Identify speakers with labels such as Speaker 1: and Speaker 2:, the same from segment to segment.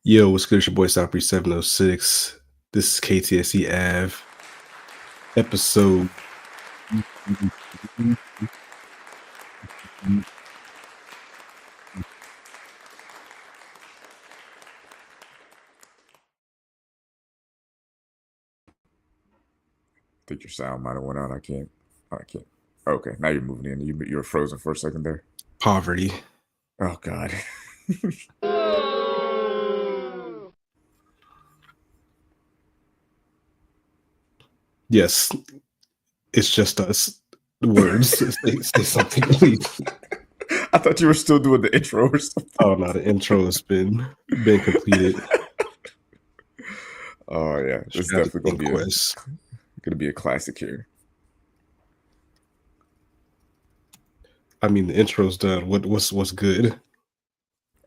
Speaker 1: Yo, what's good? It's your boy Southbury 706. This is KTSE Ave episode.
Speaker 2: Think your sound might have went out. I can't. I can't. Okay, now you're moving in. You were frozen for a second there.
Speaker 1: Poverty.
Speaker 2: Oh God.
Speaker 1: Yes, it's just us. Words. Say something, please.
Speaker 2: I thought you were still doing the intro or something.
Speaker 1: Oh no, the intro has been completed.
Speaker 2: Oh yeah, it's
Speaker 1: Shout out to
Speaker 2: definitely
Speaker 1: Inquest.
Speaker 2: gonna be a classic here.
Speaker 1: I mean, the intro's done. What's good?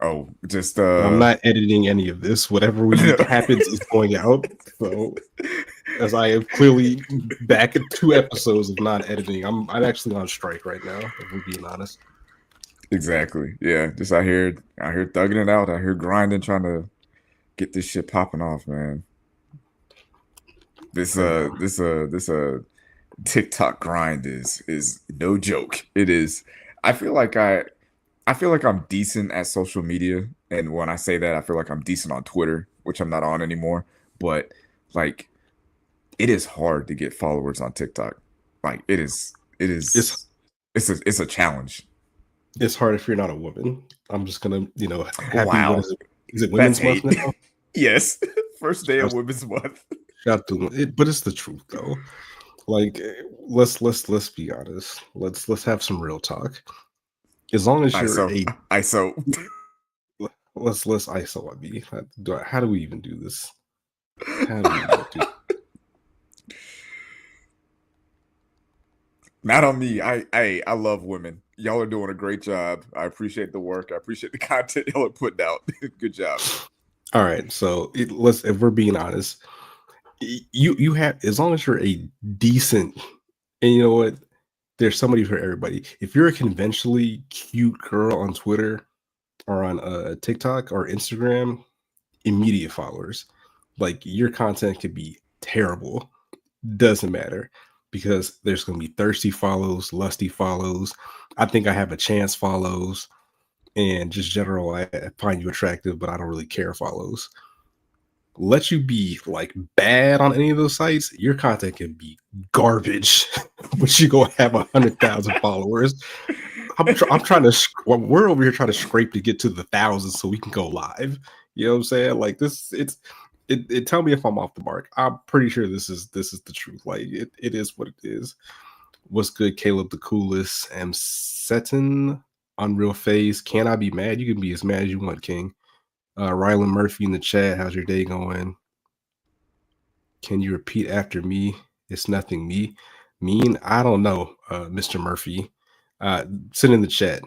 Speaker 2: Oh, just
Speaker 1: I'm not editing any of this. Whatever happens is going out. So, as I am clearly back at 2 episodes of not editing, I'm actually on strike right now. If we're being honest.
Speaker 2: Exactly. Yeah, just out here thugging it out. Out here grinding, trying to get this shit popping off, man. This TikTok grind is no joke. It is. I feel like I'm decent at social media, and when I say that, I feel like I'm decent on Twitter, which I'm not on anymore. But like, it is hard to get followers on TikTok. Like, it's a challenge.
Speaker 1: It's hard if you're not a woman. I'm just gonna, happy.
Speaker 2: Wow,
Speaker 1: What is it? Is it
Speaker 2: that's
Speaker 1: Women's Month
Speaker 2: hate.
Speaker 1: now?
Speaker 2: Yes, first day of
Speaker 1: Shout
Speaker 2: Women's Month.
Speaker 1: shout to it, but it's the truth though. Like, let's be honest. Let's have some real talk. As long as you're
Speaker 2: ISO.
Speaker 1: let's ISO on me. How do we even do this? How do we even do
Speaker 2: Not on me. I love women. Y'all are doing a great job. I appreciate the work. I appreciate the content y'all are putting out. Good job.
Speaker 1: All right, so if we're being honest, you have, as long as you're a decent, and you know what, there's somebody for everybody. If you're a conventionally cute girl on Twitter or on TikTok or Instagram, immediate followers. Like, your content could be terrible, doesn't matter, because there's going to be thirsty follows, lusty follows. I think I have a chance follows, and just general, I find you attractive, but I don't really care follows. Let you be like bad on any of those sites, your content can be garbage, but you go have 100,000 followers. I'm trying to. We're over here trying to scrape to get to the thousands so we can go live. You know what I'm saying? Like this, it. Tell me if I'm off the mark. I'm pretty sure this is the truth. Like it is what it is. What's good, Caleb the coolest? M Seton, Unreal Face. Can I be mad? You can be as mad as you want, King. Rylan Murphy in the chat. How's your day going? Can you repeat after me? It's nothing me. Mean? I don't know, Mr. Murphy. Sit in the chat.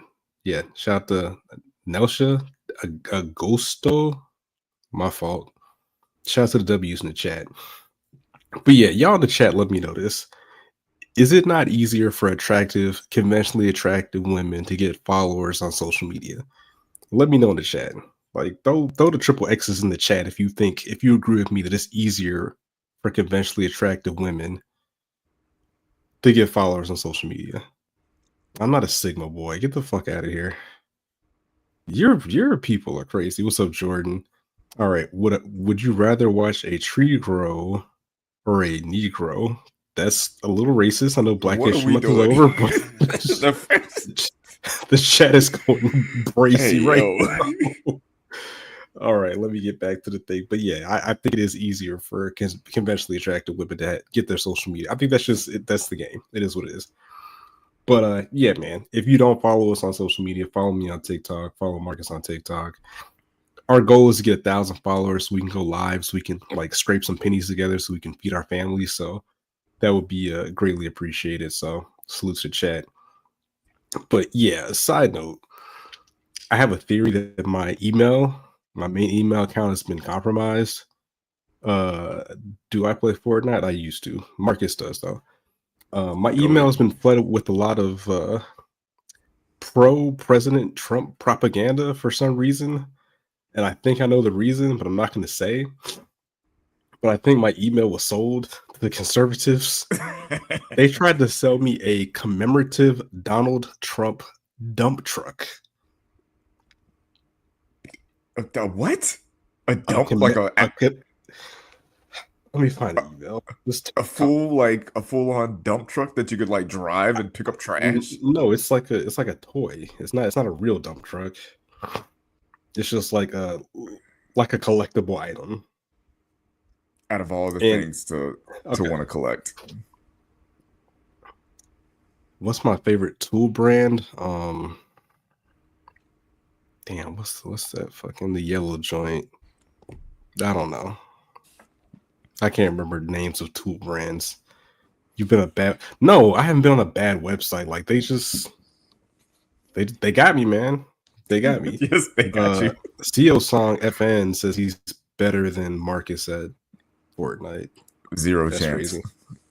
Speaker 1: Yeah, shout out to Nelsha Agosto. My fault. Shout out to the W's in the chat. But yeah, y'all in the chat, let me know this. Is it not easier for conventionally attractive women to get followers on social media? Let me know in the chat. Like, throw the triple X's in the chat if you agree with me that it's easier for conventionally attractive women to get followers on social media. I'm not a Sigma boy. Get the fuck out of here. Your people are crazy. What's up, Jordan? All right. Would you rather watch a tree grow or a Negro? That's a little racist. I know Black History Month is over, but the chat is going bracy now. All right, let me get back to the thing. But yeah, I think it is easier for conventionally attractive women to get their social media. I think that's the game. It is what it is. But yeah, man, if you don't follow us on social media, follow me on TikTok, follow Marcus on TikTok. Our goal is to get 1,000 followers so we can go live, so we can like scrape some pennies together so we can feed our families. So that would be greatly appreciated. So salute to chat. But yeah, side note, I have a theory that my main email account has been compromised. Do I play Fortnite? I used to. Marcus does though. My email has been flooded with a lot of pro-President Trump propaganda for some reason. and I think I know the reason, but I'm not going to say. But I think my email was sold to the conservatives. They tried to sell me a commemorative Donald Trump dump truck.
Speaker 2: What? A
Speaker 1: A
Speaker 2: dump
Speaker 1: comm-
Speaker 2: like
Speaker 1: a co- Let me find the email.
Speaker 2: a full on dump truck that you could like drive and pick up trash
Speaker 1: No, it's like a toy. It's not a real dump truck. It's just like a collectible item.
Speaker 2: out of all the
Speaker 1: And
Speaker 2: things to
Speaker 1: okay,
Speaker 2: want to collect.
Speaker 1: what's my favorite tool brand? Damn, what's that fucking the yellow joint? I don't know. I can't remember names of tool brands. You've been a bad No, I haven't been on a bad website. Like they got me, man. They got me.
Speaker 2: Yes, they got you.
Speaker 1: CO Song FN says he's better than Marcus at Fortnite.
Speaker 2: Zero
Speaker 1: That's
Speaker 2: chance.
Speaker 1: crazy.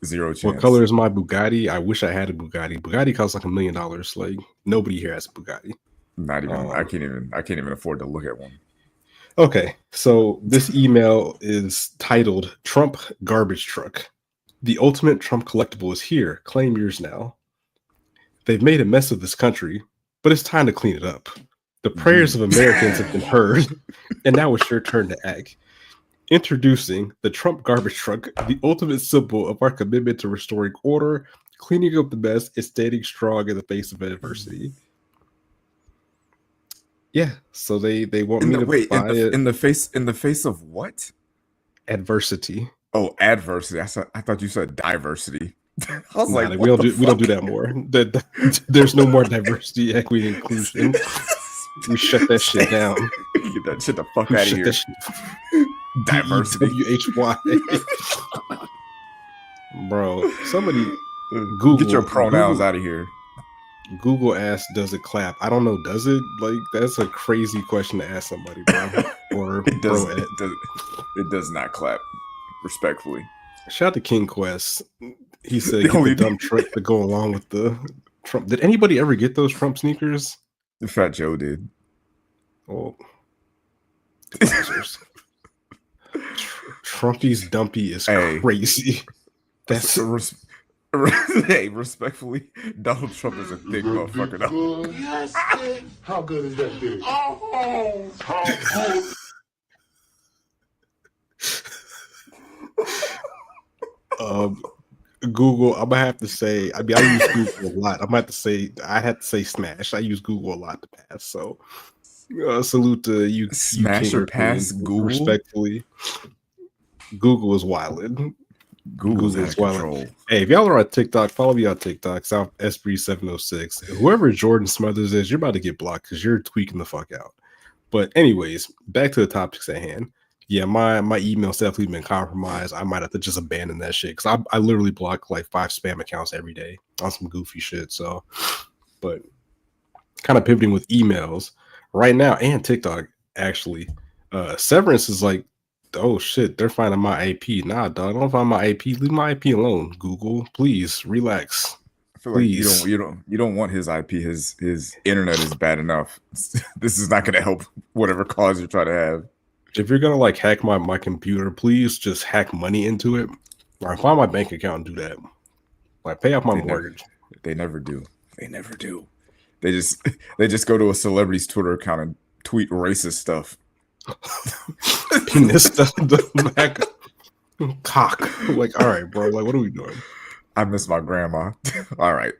Speaker 2: Zero chance.
Speaker 1: What color is my Bugatti? I wish I had a Bugatti. Bugatti costs like $1 million. Like nobody here has a Bugatti.
Speaker 2: Not even. I can't even afford to look at one.
Speaker 1: Okay, so this email is titled Trump Garbage Truck. The ultimate Trump collectible is here. Claim yours now. They've made a mess of this country, but it's time to clean it up. The prayers of Americans have been heard, and now it's your turn to act. Introducing the Trump Garbage Truck, the ultimate symbol of our commitment to restoring order, cleaning up the mess, and standing strong in the face of adversity. Yeah, so they want me to buy it.
Speaker 2: In the face of what?
Speaker 1: Adversity.
Speaker 2: Oh, adversity. I thought you said diversity. I was
Speaker 1: Nah,
Speaker 2: like,
Speaker 1: we don't do that more. There's no more diversity, equity, inclusion. We shut that shit down.
Speaker 2: Get that shit the fuck out of here. Diversity.
Speaker 1: WHY. Bro, somebody Google,
Speaker 2: get your pronouns out of here.
Speaker 1: Google asked, "Does it clap?" I don't know. Does it? Like that's a crazy question to ask somebody, bro. Or
Speaker 2: it does not clap. Respectfully.
Speaker 1: Shout out to King Quest. He said get the dumb truck to go along with the Trump. Did anybody ever get those Trump sneakers?
Speaker 2: The Fat Joe did.
Speaker 1: Oh, Trumpy's dumpy is crazy. That's
Speaker 2: hey, respectfully, Donald Trump is a thick motherfucker. Though.
Speaker 3: Yes, how good is that dick? Oh, how
Speaker 1: Google, I'm gonna have to say. I mean, I use Google a lot. I had to say Smash. I use Google a lot to pass. So, salute to you.
Speaker 2: Smash or pass Google.
Speaker 1: Respectfully, Google is wildin'.
Speaker 2: Google is wildin'.
Speaker 1: Hey, if y'all are on TikTok, follow me on TikTok. South Esprit706. Whoever Jordan Smothers is, you're about to get blocked because you're tweaking the fuck out. But anyways, back to the topics at hand. Yeah, my email's definitely been compromised. I might have to just abandon that shit because I literally block like 5 spam accounts every day on some goofy shit. So, but kind of pivoting with emails right now and TikTok actually. Severance is like, oh shit, they're finding my IP. Nah, dog, don't find my IP. Leave my IP alone. Google, please relax.
Speaker 2: I feel like you don't want his IP. His internet is bad enough. This is not going to help whatever cause you're trying to have.
Speaker 1: If you're gonna like hack my computer, please just hack money into it, or find my bank account and do that. Like pay off my mortgage.
Speaker 2: They never do. They never do. They just go to a celebrity's Twitter account and tweet racist stuff.
Speaker 1: Penis stuff, cock. Like, all right, bro. Like, what are we doing?
Speaker 2: I miss my grandma. All right.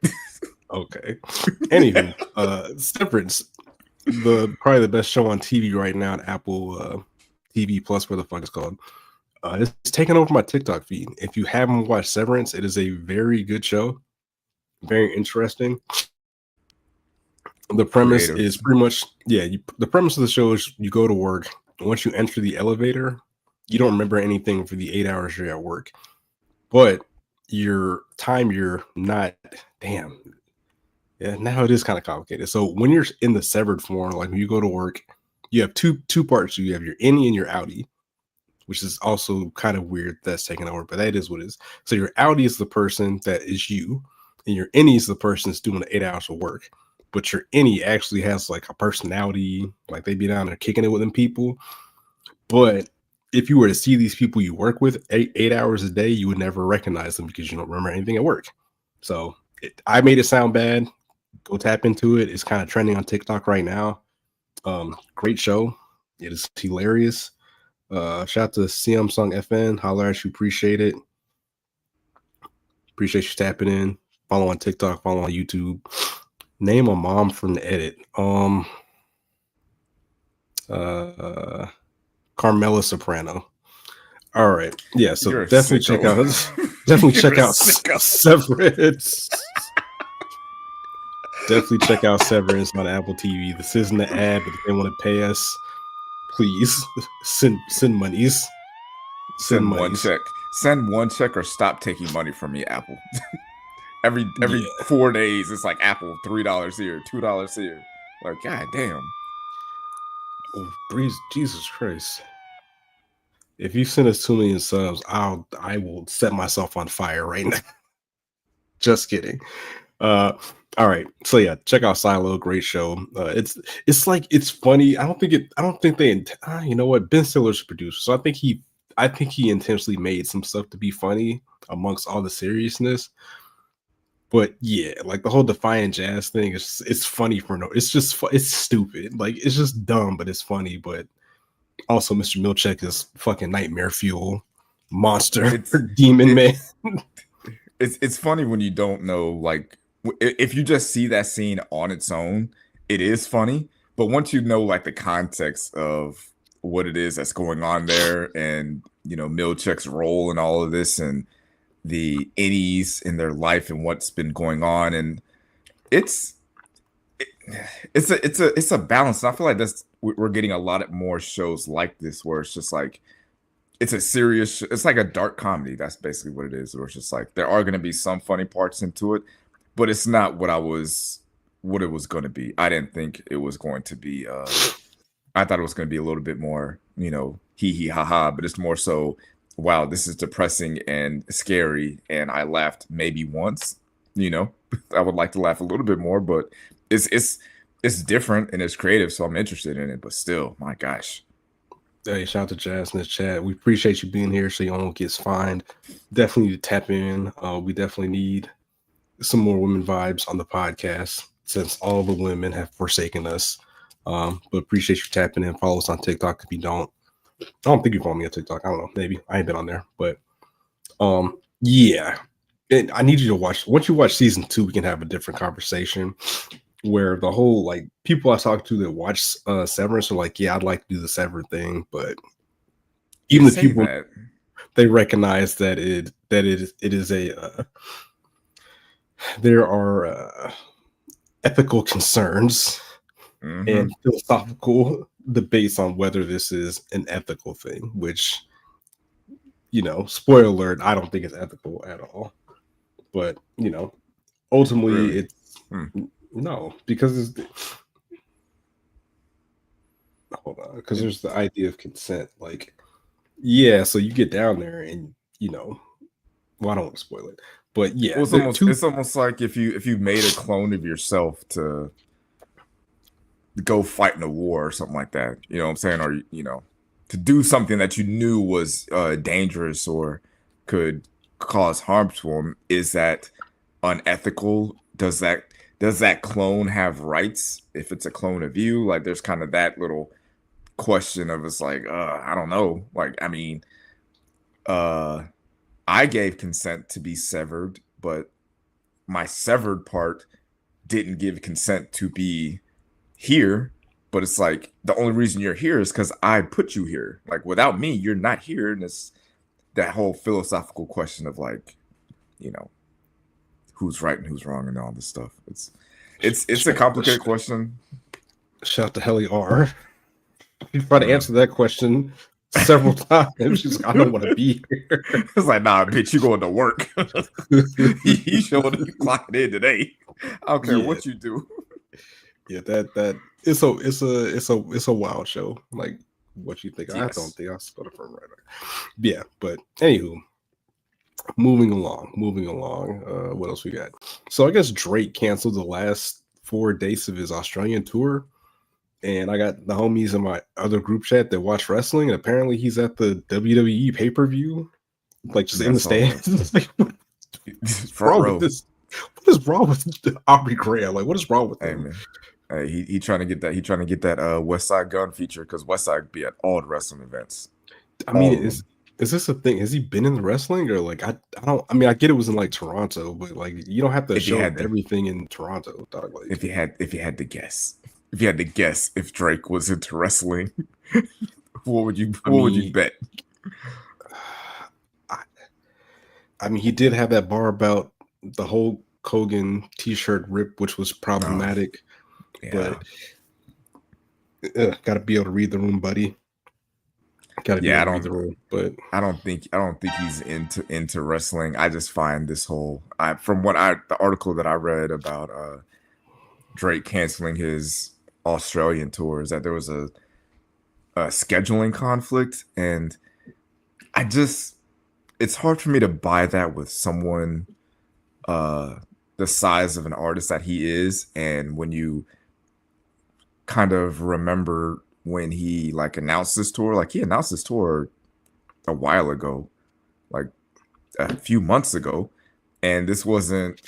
Speaker 1: Okay. Anywho, Severance, probably the best show on TV right now on Apple TV Plus, where the fuck it's called. It's taken over my TikTok feed. If you haven't watched Severance, it is a very good show. Very interesting. The premise is pretty much, the premise of the show is you go to work. Once you enter the elevator, you don't remember anything for the 8 hours you're at work. But your time, you're not, damn. Yeah, now it is kind of complicated. So when you're in the severed form, like when you go to work, you have two parts. You have your innie and your outie, which is also kind of weird that's taken over, but that is what it is. So your outie is the person that is you, and your innie is the person that's doing the 8 hours of work. but your innie actually has like a personality, like they be down there kicking it with them people. But if you were to see these people you work with 8 hours a day, you would never recognize them because you don't remember anything at work. So I made it sound bad. Go tap into it. It's kind of trending on TikTok right now. Great show. It is hilarious. Shout out to CM Sung FN. Holler at you. Appreciate it. Appreciate you tapping in. Follow on TikTok. Follow on YouTube. Name a mom from the edit. Carmela Soprano. All right. Yeah, so
Speaker 2: You're a
Speaker 1: definitely
Speaker 2: sicko.
Speaker 1: check out
Speaker 2: Sicko.
Speaker 1: Severance. Definitely check out Severance on Apple TV. This isn't an ad, but if they want to pay us, please send monies.
Speaker 2: Send one
Speaker 1: monies.
Speaker 2: check. Send one check or stop taking money from me, Apple. every
Speaker 1: Yeah.
Speaker 2: 4 days, it's like Apple, $3 here, $2 here. Like, god damn.
Speaker 1: Oh, Jesus Christ. If you send us 2 million subs, I will set myself on fire right now. Just kidding. All right. So yeah, check out Silo. Great show. It's like it's funny. I don't think they. You know what? Ben Stiller's producer, so I think he intentionally made some stuff to be funny amongst all the seriousness. But yeah, like the whole Defiant Jazz thing it's funny for no. It's just it's stupid. Like it's just dumb, but it's funny. But also, Mr. Milchek is fucking nightmare fuel, monster, demon man.
Speaker 2: It's funny when you don't know, like, if you just see that scene on its own, it is funny. But once you know, like, the context of what it is that's going on there, and you know Milchek's role in all of this, and the innies in their life and what's been going on, and it's a balance. And I feel like we're getting a lot more shows like this where it's just like it's a serious, it's like a dark comedy. That's basically what it is. Where it's just like there are going to be some funny parts into it, but it's not what it was going to be. I didn't think it was going to be. I thought it was going to be a little bit more, you know, hee hee ha ha. But it's more so, wow, this is depressing and scary, and I laughed maybe once. You know, I would like to laugh a little bit more, but it's different and it's creative, so I'm interested in it. But still, my gosh.
Speaker 1: Hey, shout out to Jazz in the chat. We appreciate you being here so you don't get fined. Definitely need to tap in. We definitely need some more women vibes on the podcast since all the women have forsaken us. But appreciate you tapping in. Follow us on TikTok if you don't. I don't think you follow me on TikTok. I don't know. Maybe. I ain't been on there. But yeah. And I need you to watch. Once you watch season 2, we can have a different conversation where the whole, like, people I talk to that watch Severance are like, yeah, I'd like to do the Sever thing, but even the people they recognize that it is a there are ethical concerns and philosophical debates on whether this is an ethical thing, which, you know, spoiler alert, I don't think it's ethical at all. But, you know, ultimately
Speaker 2: Really?
Speaker 1: it's no, because hold on, because there's the idea of consent. Like, yeah, so you get down there and, you know, well, I don't want to spoil it, but yeah,
Speaker 2: Well, it's almost like if you made a clone of yourself to go fight in a war or something like that, you know what I'm saying? Or, you know, to do something that you knew was dangerous or could cause harm to him. Is that unethical? Does that clone have rights if it's a clone of you? Like, there's kind of that little question of, it's like, I don't know. Like, I mean, I gave consent to be severed, but my severed part didn't give consent to be here. But it's like, the only reason you're here is because I put you here. Like, without me, you're not here. And it's that whole philosophical question of, like, you know, who's right and who's wrong and all this stuff. It's a complicated question.
Speaker 1: Shout out to Helly R. He tried to answer that question several times. She's like, I don't want to be here.
Speaker 2: It's like, nah, bitch, you going to work. You showed up, you clocking in today. I don't care what you do.
Speaker 1: Yeah, that it's a wild show. Like, what you think?
Speaker 2: Yes.
Speaker 1: I don't think I spelled it from right. Yeah, but anywho, moving along. What else we got? So I guess Drake canceled the last 4 dates of his Australian tour, and I got the homies in my other group chat that watch wrestling, and apparently he's at the WWE pay-per-view, like just
Speaker 2: Yeah,
Speaker 1: in
Speaker 2: I
Speaker 1: the
Speaker 2: saw that.
Speaker 1: stands. It's like, what's
Speaker 2: Front
Speaker 1: wrong
Speaker 2: row.
Speaker 1: with this? What is wrong with Aubrey Graham? Like, what is wrong with
Speaker 2: Hey
Speaker 1: him?
Speaker 2: man. Hey, he trying to get that. He trying to get that West Side Gun feature because West Side be at all the wrestling events.
Speaker 1: I
Speaker 2: All
Speaker 1: mean,
Speaker 2: of
Speaker 1: is
Speaker 2: them.
Speaker 1: is this a thing? Has he been in the wrestling or like I don't I mean I get it was in like Toronto, but like you don't have to
Speaker 2: If you
Speaker 1: show
Speaker 2: had to,
Speaker 1: everything in Toronto, dog. Like
Speaker 2: if you had to guess, if you had to guess if Drake was into wrestling, what would you
Speaker 1: I
Speaker 2: what would you
Speaker 1: mean
Speaker 2: bet?
Speaker 1: I, I mean he did have that bar about the whole Kogan t-shirt rip, which was
Speaker 2: Oh,
Speaker 1: problematic,
Speaker 2: yeah.
Speaker 1: but gotta be able to read the room, buddy. Gotta be
Speaker 2: Yeah,
Speaker 1: able to read the room. But
Speaker 2: I don't think he's into wrestling. I just find this whole from the article that I read about Drake canceling his Australian tours that there was a scheduling conflict, and I just it's hard for me to buy that with someone the size of an artist that he is, and when you kind of remember when he like announced this tour, like he announced this tour a while ago, like a few months ago, and this wasn't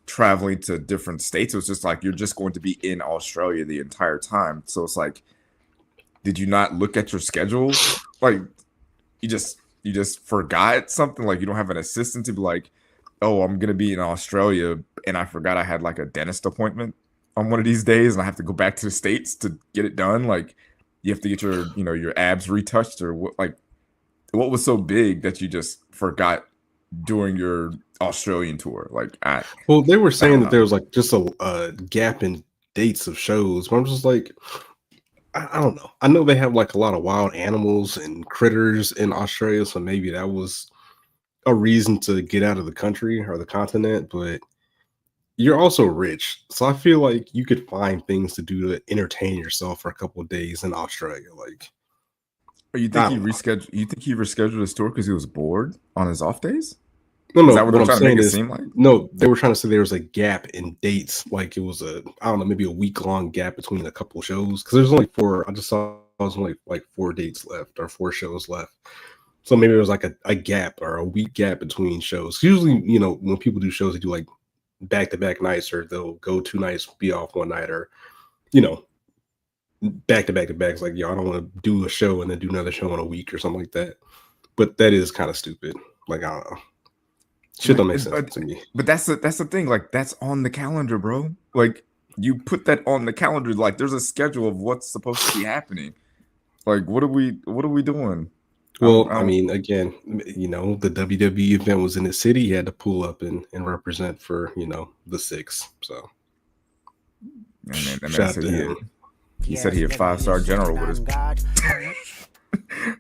Speaker 2: traveling to different states. It was just like you're just going to be in Australia the entire time. So it's like, did you not look at your schedule? Like you just forgot something? Like you don't have an assistant to be like, oh, I'm gonna be in Australia and I forgot I had like a dentist appointment on one of these days and I have to go back to the States to get it done. Like you have to get your your abs retouched or what? Like what was so big that you just forgot during your Australian tour? Like
Speaker 1: well, they were
Speaker 2: I don't
Speaker 1: saying that
Speaker 2: know.
Speaker 1: there was like just a gap in dates of shows. But I'm just like, I don't know. I know they have like a lot of wild animals and critters in Australia, so maybe that was a reason to get out of the country or the continent. But you're also rich, so I feel like you could find things to do to entertain yourself for a couple of days in Australia. Like,
Speaker 2: Or you think
Speaker 1: I
Speaker 2: he
Speaker 1: don't know.
Speaker 2: rescheduled? You think he rescheduled his tour because he was bored on his off days?
Speaker 1: No,
Speaker 2: Is
Speaker 1: no.
Speaker 2: that what
Speaker 1: What
Speaker 2: they're
Speaker 1: I'm
Speaker 2: trying to make
Speaker 1: saying
Speaker 2: it
Speaker 1: is,
Speaker 2: seem like?
Speaker 1: no. They were trying to say there was a gap in dates. Like it was I don't know, maybe a week long gap between a couple shows because there's only four. I just saw there was only like 4 dates left or 4 shows left. So maybe there was like a gap or a week gap between shows. Usually, when people do shows, they do like back to back nights, or they'll go 2 nights, be off one night, or you know, back to back to back. It's like, yo, I don't want to do a show and then do another show in a week or something like that. But that is kind of stupid. Like, I don't know. Shit don't make sense
Speaker 2: But
Speaker 1: to me.
Speaker 2: that's the thing. Like that's on the calendar, bro. Like you put that on the calendar. Like there's a schedule of what's supposed to be happening. Like what are we doing?
Speaker 1: Well,
Speaker 2: I
Speaker 1: I
Speaker 2: don't.
Speaker 1: mean, again, the WWE event was in the city. He had to pull up and represent for, the six. So
Speaker 2: And man
Speaker 1: shout out
Speaker 2: said
Speaker 1: to him.
Speaker 2: he said he a 5-star general with his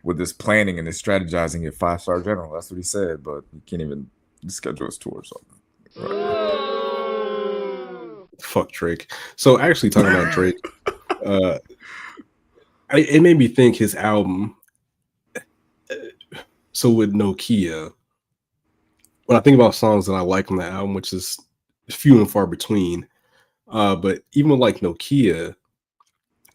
Speaker 2: with this planning and his strategizing at 5-star general. That's what he said, but he can't even schedule his tour. So
Speaker 1: Fuck Drake. So actually talking about Drake, uh, it made me think his album. So with Nokia, when I think about songs that I like on the album, which is few and far between, but even with like Nokia,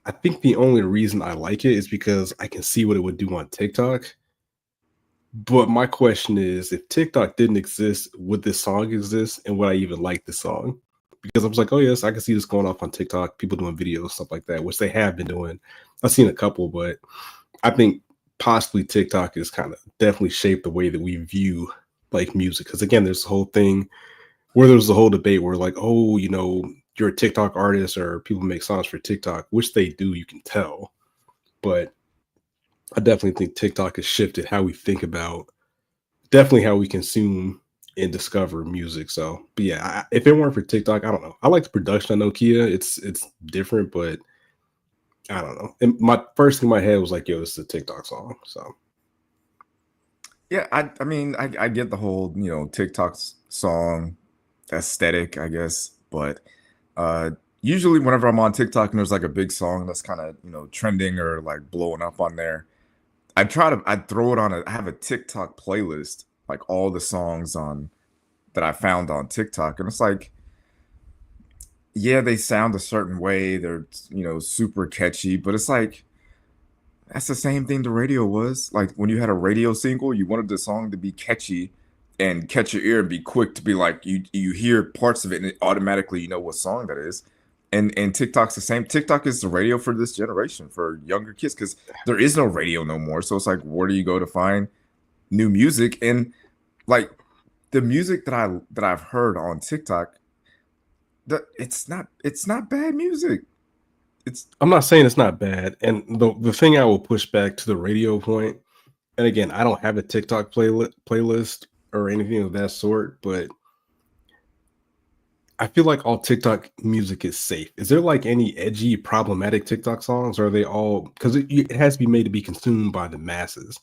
Speaker 1: I think the only reason I like it is because I can see what it would do on TikTok. But my question is, if TikTok didn't exist, would this song exist, and would I even like this song? Because I was like, oh yes, I can see this going off on TikTok, people doing videos, stuff like that, which they have been doing. I've seen a couple, but I think possibly TikTok is kind of definitely shaped the way that we view like music. Because again, there's the whole thing where there's the whole debate where like, oh, you're a TikTok artist or people make songs for TikTok, which they do, you can tell. But I definitely think TikTok has shifted how we think about definitely how we consume and discover music. So, but yeah, if it weren't for TikTok, I don't know. I like the production on Nokia. It's different, but I don't know. And my first thing in my head was like, yo, this is a TikTok song. So
Speaker 2: yeah, I mean I get the whole TikTok's song aesthetic, I guess, but usually whenever I'm on TikTok and there's like a big song that's kind of trending or like blowing up on there, I throw it on I have a TikTok playlist, like all the songs on that I found on TikTok, and it's like yeah, they sound a certain way. They're, super catchy, but it's like that's the same thing the radio was. Like when you had a radio single, you wanted the song to be catchy and catch your ear and be quick to be like you hear parts of it and it automatically you know what song that is. And TikTok's the same. TikTok is the radio for this generation, for younger kids, because there is no radio no more. So it's like, where do you go to find new music? And like the music that I've heard on TikTok, it's not bad music. It's
Speaker 1: I'm not saying it's not bad. And the thing I will push back to the radio point, and again, I don't have a TikTok playlist or anything of that sort, but I feel like all TikTok music is safe. Is there like any edgy, problematic TikTok songs? Or are they all, because it has to be made to be consumed by the masses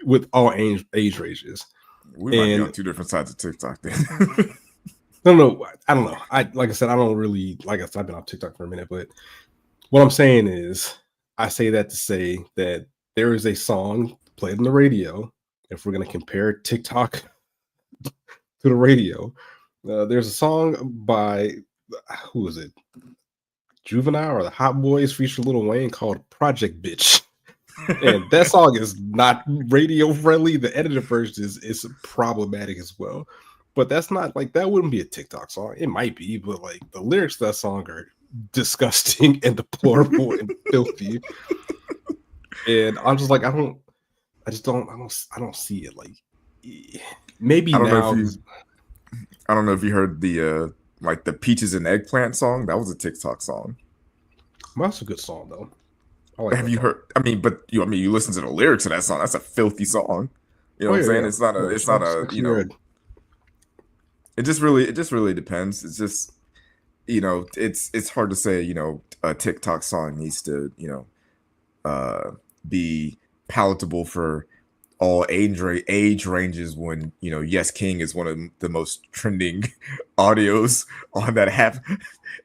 Speaker 1: with all age ranges?
Speaker 2: we might be
Speaker 1: And
Speaker 2: on two different sides of TikTok then.
Speaker 1: no, I don't know. Like I said, I don't really like. I said, I've been on TikTok for a minute, but what I'm saying is, I say that to say that there is a song played on the radio. If we're gonna compare TikTok to the radio, there's a song by who is it? Juvenile or the Hot Boys featuring Lil Wayne called "Project Bitch," and that song is not radio friendly. The edited version is problematic as well. But that's not like that wouldn't be a TikTok song. It might be, but like the lyrics to that song are disgusting and deplorable and filthy. And I'm just like, I don't see it. Like maybe
Speaker 2: I don't
Speaker 1: now.
Speaker 2: know if you I don't know if you heard the like the peaches and eggplant song. That was a TikTok song.
Speaker 1: That's a good song though. I like
Speaker 2: Have
Speaker 1: that
Speaker 2: you
Speaker 1: song.
Speaker 2: heard? I mean, but you listen to the lyrics of that song. That's a filthy song. You know
Speaker 1: Oh,
Speaker 2: what I'm
Speaker 1: yeah,
Speaker 2: saying?
Speaker 1: yeah.
Speaker 2: It's not a.
Speaker 1: No,
Speaker 2: It's not
Speaker 1: it's
Speaker 2: a.
Speaker 1: actually good.
Speaker 2: It just really depends. It's just it's hard to say. A TikTok song needs to be palatable for all age ranges when Yes King is one of the most trending audios on that app.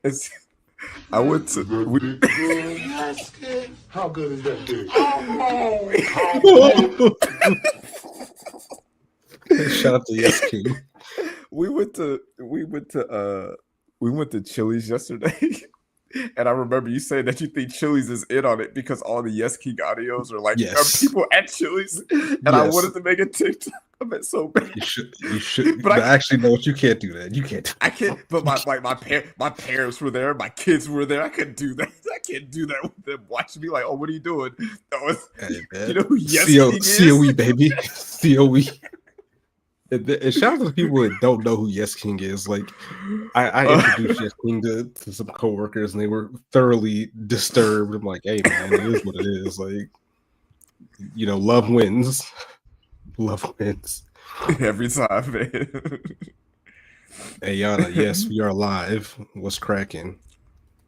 Speaker 2: It's, I went to we,
Speaker 3: How good is that dick?
Speaker 1: Shout out to Yes King.
Speaker 2: we went to Chili's yesterday. And I remember you saying that you think Chili's is in on it because all the Yes King audios are like
Speaker 1: Yes.
Speaker 2: are people at Chili's. And I
Speaker 1: Yes.
Speaker 2: wanted to make a TikTok of it so bad.
Speaker 1: You should.
Speaker 2: But
Speaker 1: But
Speaker 2: I-
Speaker 1: actually, no, you can't do that. You can't.
Speaker 2: I can't. But my parents were there. My kids were there. I couldn't do that. I can't do that with them watching me. Like, oh, what are you doing? Oh,
Speaker 1: Hey, man.
Speaker 2: you know who Yes
Speaker 1: CO,
Speaker 2: King is?
Speaker 1: COE, baby. COE. And shout out to the people that don't know who Yes King is. Like, I introduced Yes King to some coworkers, and they were thoroughly disturbed. I'm like, hey, man, it is what it is. Like, love wins. Love wins.
Speaker 2: Every time, man.
Speaker 1: Hey, Yana, yes, we are live. What's cracking?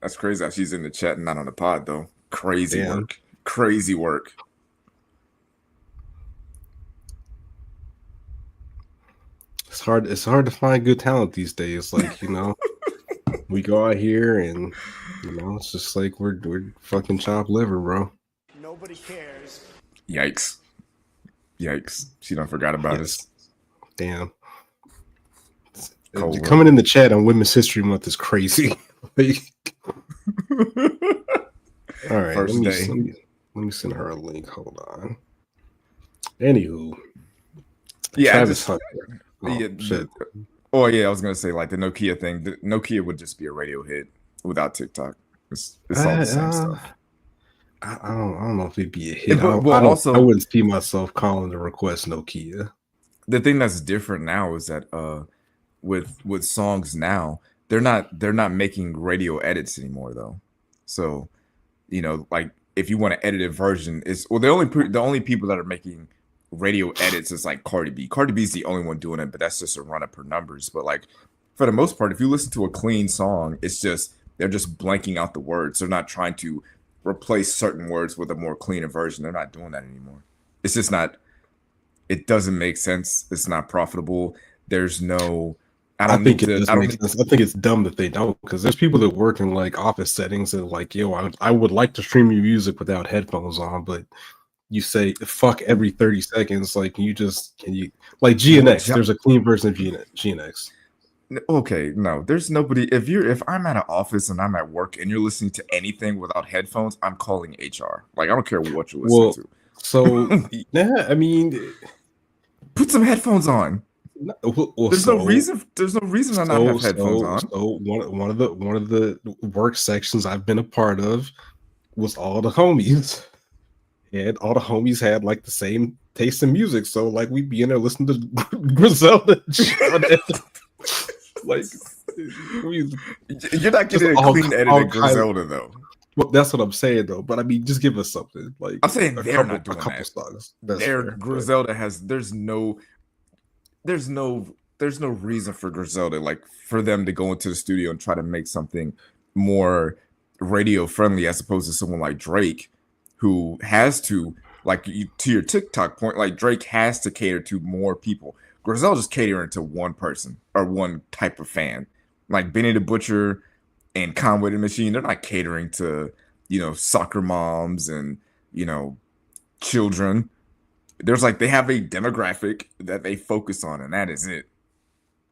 Speaker 2: That's crazy how she's in the chat and not on the pod though. Crazy
Speaker 1: Damn.
Speaker 2: work. Crazy work.
Speaker 1: It's hard to find good talent these days. Like, we go out here and it's just like we're fucking chopped liver, bro.
Speaker 4: Nobody cares.
Speaker 2: Yikes. She done forgot about
Speaker 1: Yes.
Speaker 2: us.
Speaker 1: Damn.
Speaker 2: Cold
Speaker 1: Coming in the chat on Women's History Month is crazy. Like, all right,
Speaker 2: First day.
Speaker 1: let me send her a link. Hold on. Anywho,
Speaker 2: Yeah,
Speaker 1: Travis Hunter. Oh,
Speaker 2: yeah,
Speaker 1: shit.
Speaker 2: Oh yeah, I was gonna say like the Nokia thing. The Nokia would just be a radio hit without TikTok. It's all the same stuff.
Speaker 1: I don't know if it'd be a hit.
Speaker 2: But
Speaker 1: I wouldn't see myself calling the request Nokia.
Speaker 2: The thing that's different now is that with songs now, they're not making radio edits anymore though. So, like if you want an edited version, the only people that are making radio edits is like Cardi B. Cardi B is the only one doing it, but that's just a run up her numbers. But like for the most part, if you listen to a clean song, they're just blanking out the words. They're not trying to replace certain words with a more cleaner version. They're not doing that anymore. It's just not. It doesn't make sense. It's not profitable. There's no.
Speaker 1: I think it does make sense. I think it's dumb that they don't, because there's people that work in like office settings and like, I would like to stream your music without headphones on, but you say fuck every 30 seconds. Like, can you like GNX? There's a clean version of GNX.
Speaker 2: Okay, no, there's nobody. If I'm at an office and I'm at work and you're listening to anything without headphones, I'm calling HR. Like I don't care what you're listening
Speaker 1: Well, so yeah, I mean,
Speaker 2: Put some headphones on.
Speaker 1: well,
Speaker 2: There's no reason. There's no reason to not have headphones on.
Speaker 1: one of the work sections I've been a part of was all the homies. And all the homies had like the same taste in music. So like we'd be in there listening to Griselda. Like
Speaker 2: you're not getting a clean edited Griselda though.
Speaker 1: Well, that's what I'm saying though. But I mean, just give us something. Like
Speaker 2: I'm saying they're not doing
Speaker 1: a couple
Speaker 2: that.
Speaker 1: songs.
Speaker 2: Griselda has. There's no reason for Griselda, like for them to go into the studio and try to make something more radio friendly as opposed to someone like Drake, who has to, like to your TikTok point, like Drake has to cater to more people. Griselda's catering to one person or one type of fan. Like Benny the Butcher and Conway the Machine, they're not catering to, soccer moms and, children. There's like, they have a demographic that they focus on, and that is it.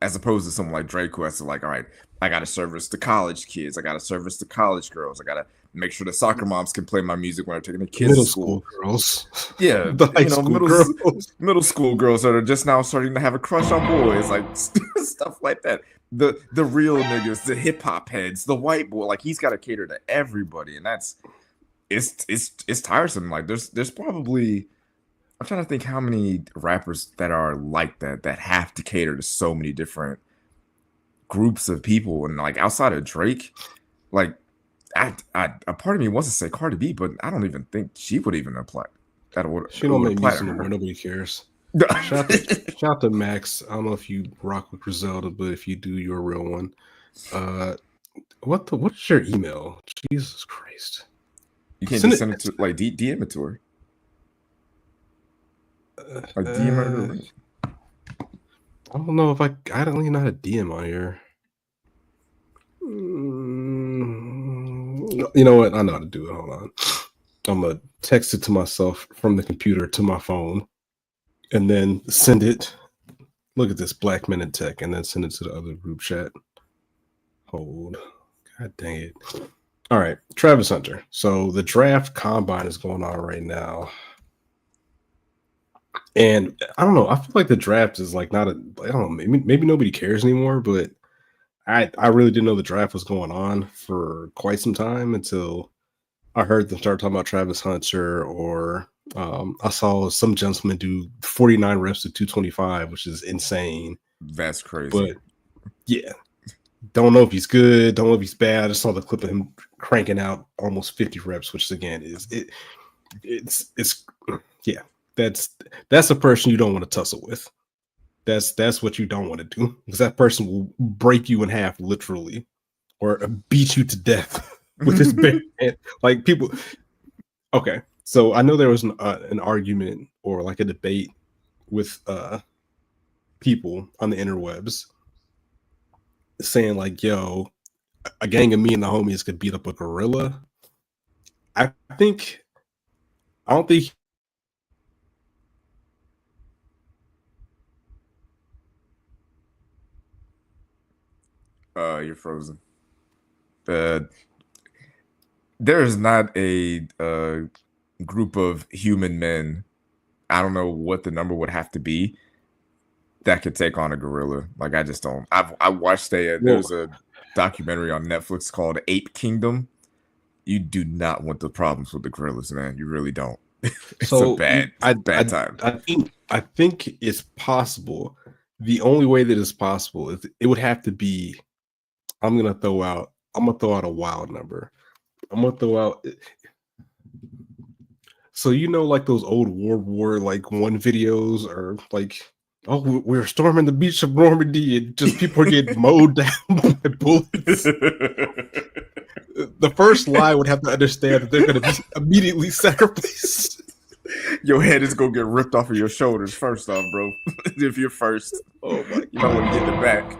Speaker 2: As opposed to someone like Drake, who has to like, all right, I got to service the college kids. I got to service the college girls. I got to make sure the soccer moms can play my music when they're taking the kids
Speaker 1: middle
Speaker 2: to school.
Speaker 1: Girls.
Speaker 2: Yeah.
Speaker 1: The high school girls.
Speaker 2: Middle school girls that are just now starting to have a crush on boys, like stuff like that. The real niggas, the hip hop heads, the white boy, like he's got to cater to everybody. And it's tiresome. Like there's probably, I'm trying to think how many rappers that are like that have to cater to so many different groups of people. And like outside of Drake, like a part of me wants to say Cardi B, but I don't even think she would even apply.
Speaker 1: She don't make music anymore. Nobody cares. Shout out to Max. I don't know if you rock with Griselda, but if you do, you're a real one. What's your email? Jesus Christ!
Speaker 2: You can't just send it to like DM it to her. Like DM her.
Speaker 1: I don't know if I don't even know how to DM on here. You know what? I know how to do it. Hold on. I'm gonna text it to myself from the computer to my phone, and then send it. Look at this, Black Men in Tech, and then send it to the other group chat. Hold. God dang it. All right, Travis Hunter. So the draft combine is going on right now. And I don't know. I feel like the draft is like not a. I don't know. Maybe nobody cares anymore. But I really didn't know the draft was going on for quite some time until I heard them start talking about Travis Hunter, or I saw some gentleman do 49 reps to 225, which is insane.
Speaker 2: That's crazy.
Speaker 1: But yeah, don't know if he's good. Don't know if he's bad. I just saw the clip of him cranking out almost 50 reps, which again is it's yeah. That's a person you don't want to tussle with. That's what you don't want to do, because that person will break you in half, literally, or beat you to death with his bare hand. Like people. Okay, so I know there was an argument or like a debate with people on the interwebs saying like, "Yo, a gang of me and the homies could beat up a gorilla." I don't think.
Speaker 2: You're frozen. There is not a group of human men. I don't know what the number would have to be that could take on a gorilla. Like I just don't. I watched there's a documentary on Netflix called Ape Kingdom. You do not want the problems with the gorillas, man. You really don't. It's
Speaker 1: so
Speaker 2: a bad time.
Speaker 1: I think it's possible. The only way that it's possible is it would have to be. I'm gonna throw out a wild number. I'm gonna throw out. So like those old World War like I videos, or like, oh, we're storming the beach of Normandy and just people are getting mowed down by bullets. The first line would have to understand that they're gonna be immediately sacrificed.
Speaker 2: Your head is gonna get ripped off of your shoulders first off, bro. If you're first,
Speaker 1: oh my God,
Speaker 2: you don't want to get the back.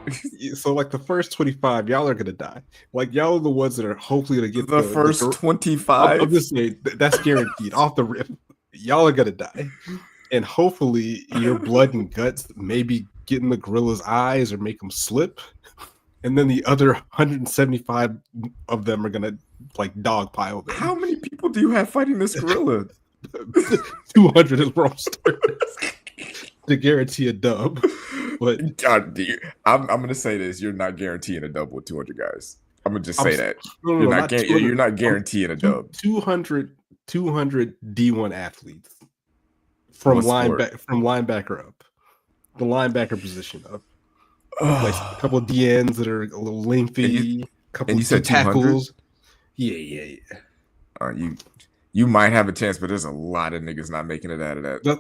Speaker 1: So like the first 25, y'all are gonna die. Like y'all are the ones that are hopefully gonna get
Speaker 2: the first 25.
Speaker 1: I'm just saying that's guaranteed off the rip. Y'all are gonna die, and hopefully your blood and guts maybe get in the gorilla's eyes or make them slip. and then the other 175 of them are gonna like dogpile them.
Speaker 2: How many people do you have fighting this gorilla?
Speaker 1: 200 is roster to guarantee a dub. But
Speaker 2: God, I'm gonna say this: you're not guaranteeing a dub with 200 guys. I'm gonna just say that
Speaker 1: no,
Speaker 2: you're
Speaker 1: not 200.
Speaker 2: you're not guaranteeing a dub.
Speaker 1: 200 D1 athletes from linebacker up, the linebacker position up. Like a couple of DNs that are a little lengthy, a couple of tackles. Yeah.
Speaker 2: You might have a chance, but there's a lot of niggas not making it out of that.
Speaker 1: A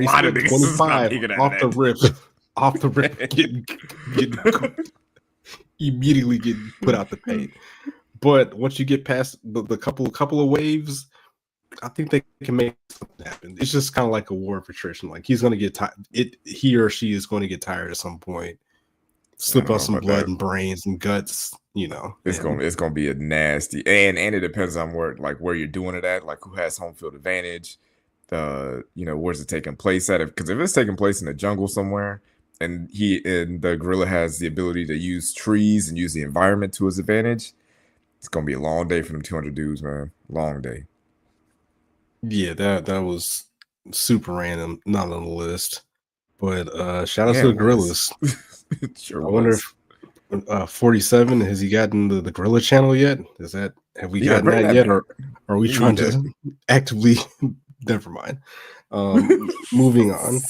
Speaker 1: lot of niggas 25 off the rip, getting immediately getting put out the paint. But once you get past the couple of waves, I think they can make something happen. It's just kind of like a war of attrition. Like he's going to get tired. He or she is going to get tired at some point. Slip out some blood and brains and guts. It's gonna be a nasty, and it depends on where you're doing it at, like who has home field advantage. Where's it taking place at? Because if it's taking place in the jungle somewhere, and the gorilla has the ability to use trees and use the environment to his advantage, it's gonna be a long day for them 200 dudes, man. Long day. Yeah, that was super random, not on the list. But shout out to the gorillas.
Speaker 2: Sure.
Speaker 1: I wonder if 47 has he gotten the gorilla channel yet? Have we gotten that yet, or are we trying to actively? Never mind. Moving on.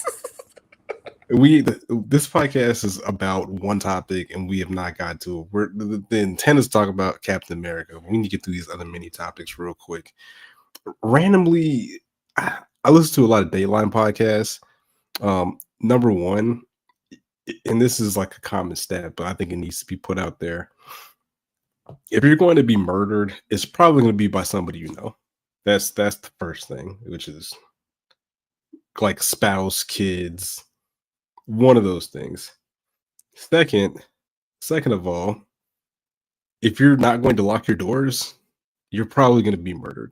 Speaker 1: This podcast is about one topic, and we have not got to it. The intent is to talk about Captain America. We need to get through these other mini topics real quick. Randomly, I listen to a lot of Dateline podcasts. Number one, and this is like a common stat, but I think it needs to be put out there. If you're going to be murdered, it's probably going to be by somebody you know. That's the first thing, which is like spouse, kids, one of those things. Second of all, if you're not going to lock your doors, you're probably going to be murdered.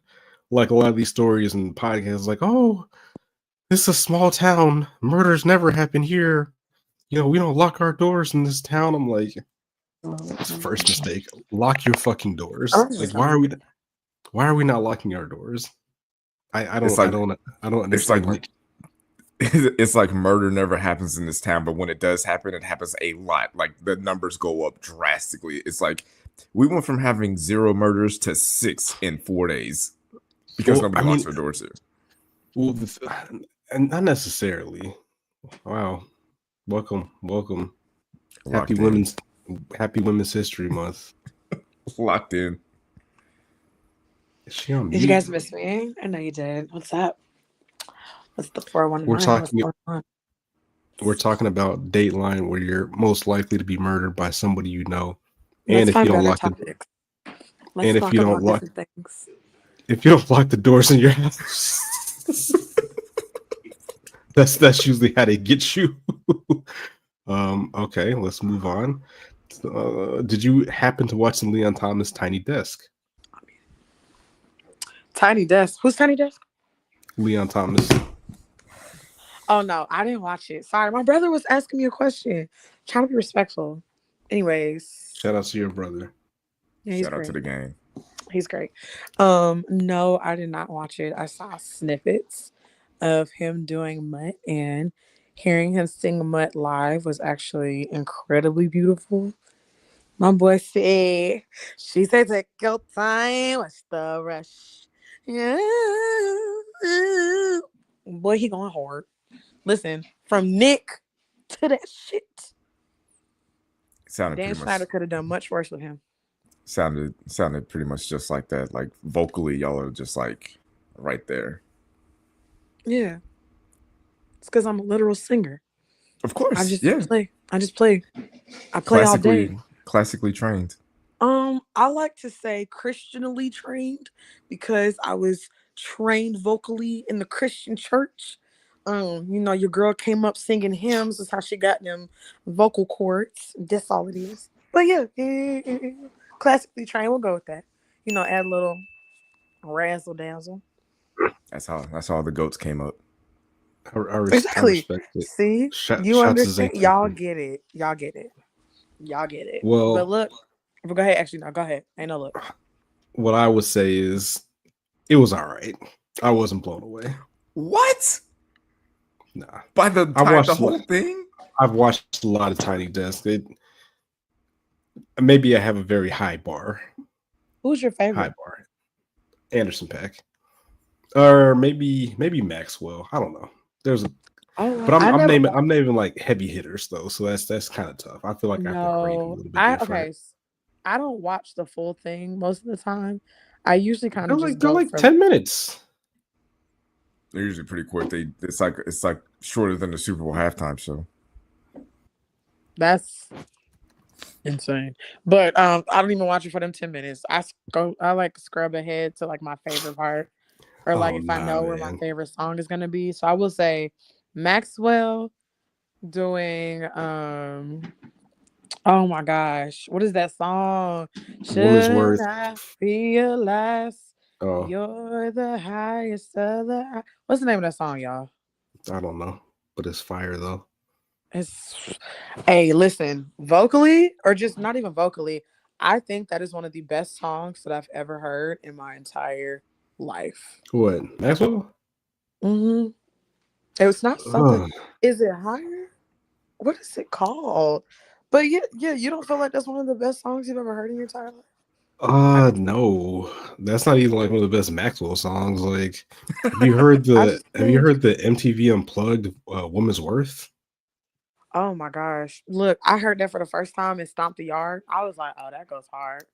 Speaker 1: Like a lot of these stories and podcasts, like, oh, this is a small town. Murders never happen here. We don't lock our doors in this town. I'm like, that's the first mistake. Lock your fucking doors. Like, why are we not locking our doors? I don't understand.
Speaker 2: It's like murder never happens in this town, but when it does happen, it happens a lot. Like the numbers go up drastically. It's like we went from having 0 murders to 6 in 4 days because nobody locks their doors here.
Speaker 1: Well, and not necessarily. Wow. Welcome. Happy Women's History Month.
Speaker 2: Locked in.
Speaker 1: Is she on mute?
Speaker 5: Did you guys miss me? I know you did. What's up? What's the 411?
Speaker 1: We're talking about Dateline, where you're most likely to be murdered by somebody you know. And if you don't lock the doors in your house, that's usually how they get you. Okay, let's move on. Did you happen to watch some Leon Thomas Tiny Desk?
Speaker 5: Tiny Desk? Who's Tiny Desk?
Speaker 1: Leon Thomas.
Speaker 5: Oh no, I didn't watch it. Sorry, my brother was asking me a question. I'm trying to be respectful. Anyways,
Speaker 1: shout out to your brother.
Speaker 5: Yeah,
Speaker 2: shout out to the gang.
Speaker 5: He's great. No, I did not watch it. I saw snippets of him doing Mutt, and hearing him sing Mutt live was actually incredibly beautiful. My boy said, she said, take your time, what's the rush? Yeah. Boy, he going hard. Listen, from Nick to that shit. Dan Schneider could have done much worse with him.
Speaker 2: Sounded pretty much just like that. Like vocally, y'all are just like right there.
Speaker 5: Yeah. It's because I'm a literal singer.
Speaker 2: Of course.
Speaker 5: I just play. I play all day.
Speaker 2: Classically trained.
Speaker 5: I like to say Christianly trained because I was trained vocally in the Christian church. Your girl came up singing hymns. That's how she got them vocal cords. That's all it is. But yeah. Classically trained. We'll go with that. Add a little razzle dazzle.
Speaker 2: That's how the goats came up.
Speaker 5: Exactly. See, you understand. Y'all get it. Y'all get it.
Speaker 1: Well,
Speaker 5: But look, go ahead. Actually, no, go ahead. Ain't no look.
Speaker 1: what I would say is it was all right. I wasn't blown away.
Speaker 2: What?
Speaker 1: Nah,
Speaker 2: By the
Speaker 1: I
Speaker 2: time
Speaker 1: watched
Speaker 2: the whole thing?
Speaker 1: I've watched a lot of Tiny Desk. Maybe I have a very high bar.
Speaker 5: Who's your favorite?
Speaker 1: High bar. Anderson Paak, or maybe Maxwell. I don't know. There's a,
Speaker 5: Oh,
Speaker 1: but
Speaker 5: I
Speaker 1: I'm
Speaker 5: never.
Speaker 1: naming like heavy hitters though, so that's kind of tough. I feel like I have to grade a
Speaker 5: No,
Speaker 1: little bit different.
Speaker 5: okay. I don't watch the full thing most of the time. I usually kind of just
Speaker 1: They're
Speaker 5: go
Speaker 1: like
Speaker 5: for
Speaker 1: 10 minutes.
Speaker 2: They're usually pretty quick. It's like shorter than the Super Bowl halftime show.
Speaker 5: that's insane. But I don't even watch it for them 10 minutes. I like scrub ahead to like my favorite part. Or like
Speaker 1: Oh,
Speaker 5: if I
Speaker 1: nah,
Speaker 5: know where my
Speaker 1: man.
Speaker 5: favorite song is gonna be. So I will say Maxwell doing oh my gosh, what is that song?
Speaker 1: Woman's
Speaker 5: Should
Speaker 1: Worth.
Speaker 5: I realize
Speaker 1: Oh,
Speaker 5: you're the highest of the what's the name of that song, y'all?
Speaker 1: I don't know, but it's fire though.
Speaker 5: It's hey, listen, vocally or just not even vocally, I think that is one of the best songs that I've ever heard in my entire life.
Speaker 1: What, Maxwell?
Speaker 5: Mm-hmm. It's not something.
Speaker 1: Ugh.
Speaker 5: Is it higher? What is it called? But yeah, you don't feel like that's one of the best songs you've ever heard in your entire life?
Speaker 1: No, that's not even like one of the best Maxwell songs. Like, have you heard
Speaker 5: I
Speaker 1: the
Speaker 5: just
Speaker 1: have you
Speaker 5: think,
Speaker 1: heard the MTV Unplugged Woman's Worth?
Speaker 5: oh my gosh. Look, I heard that for the first time and Stomp the Yard. I was like, oh, that goes hard.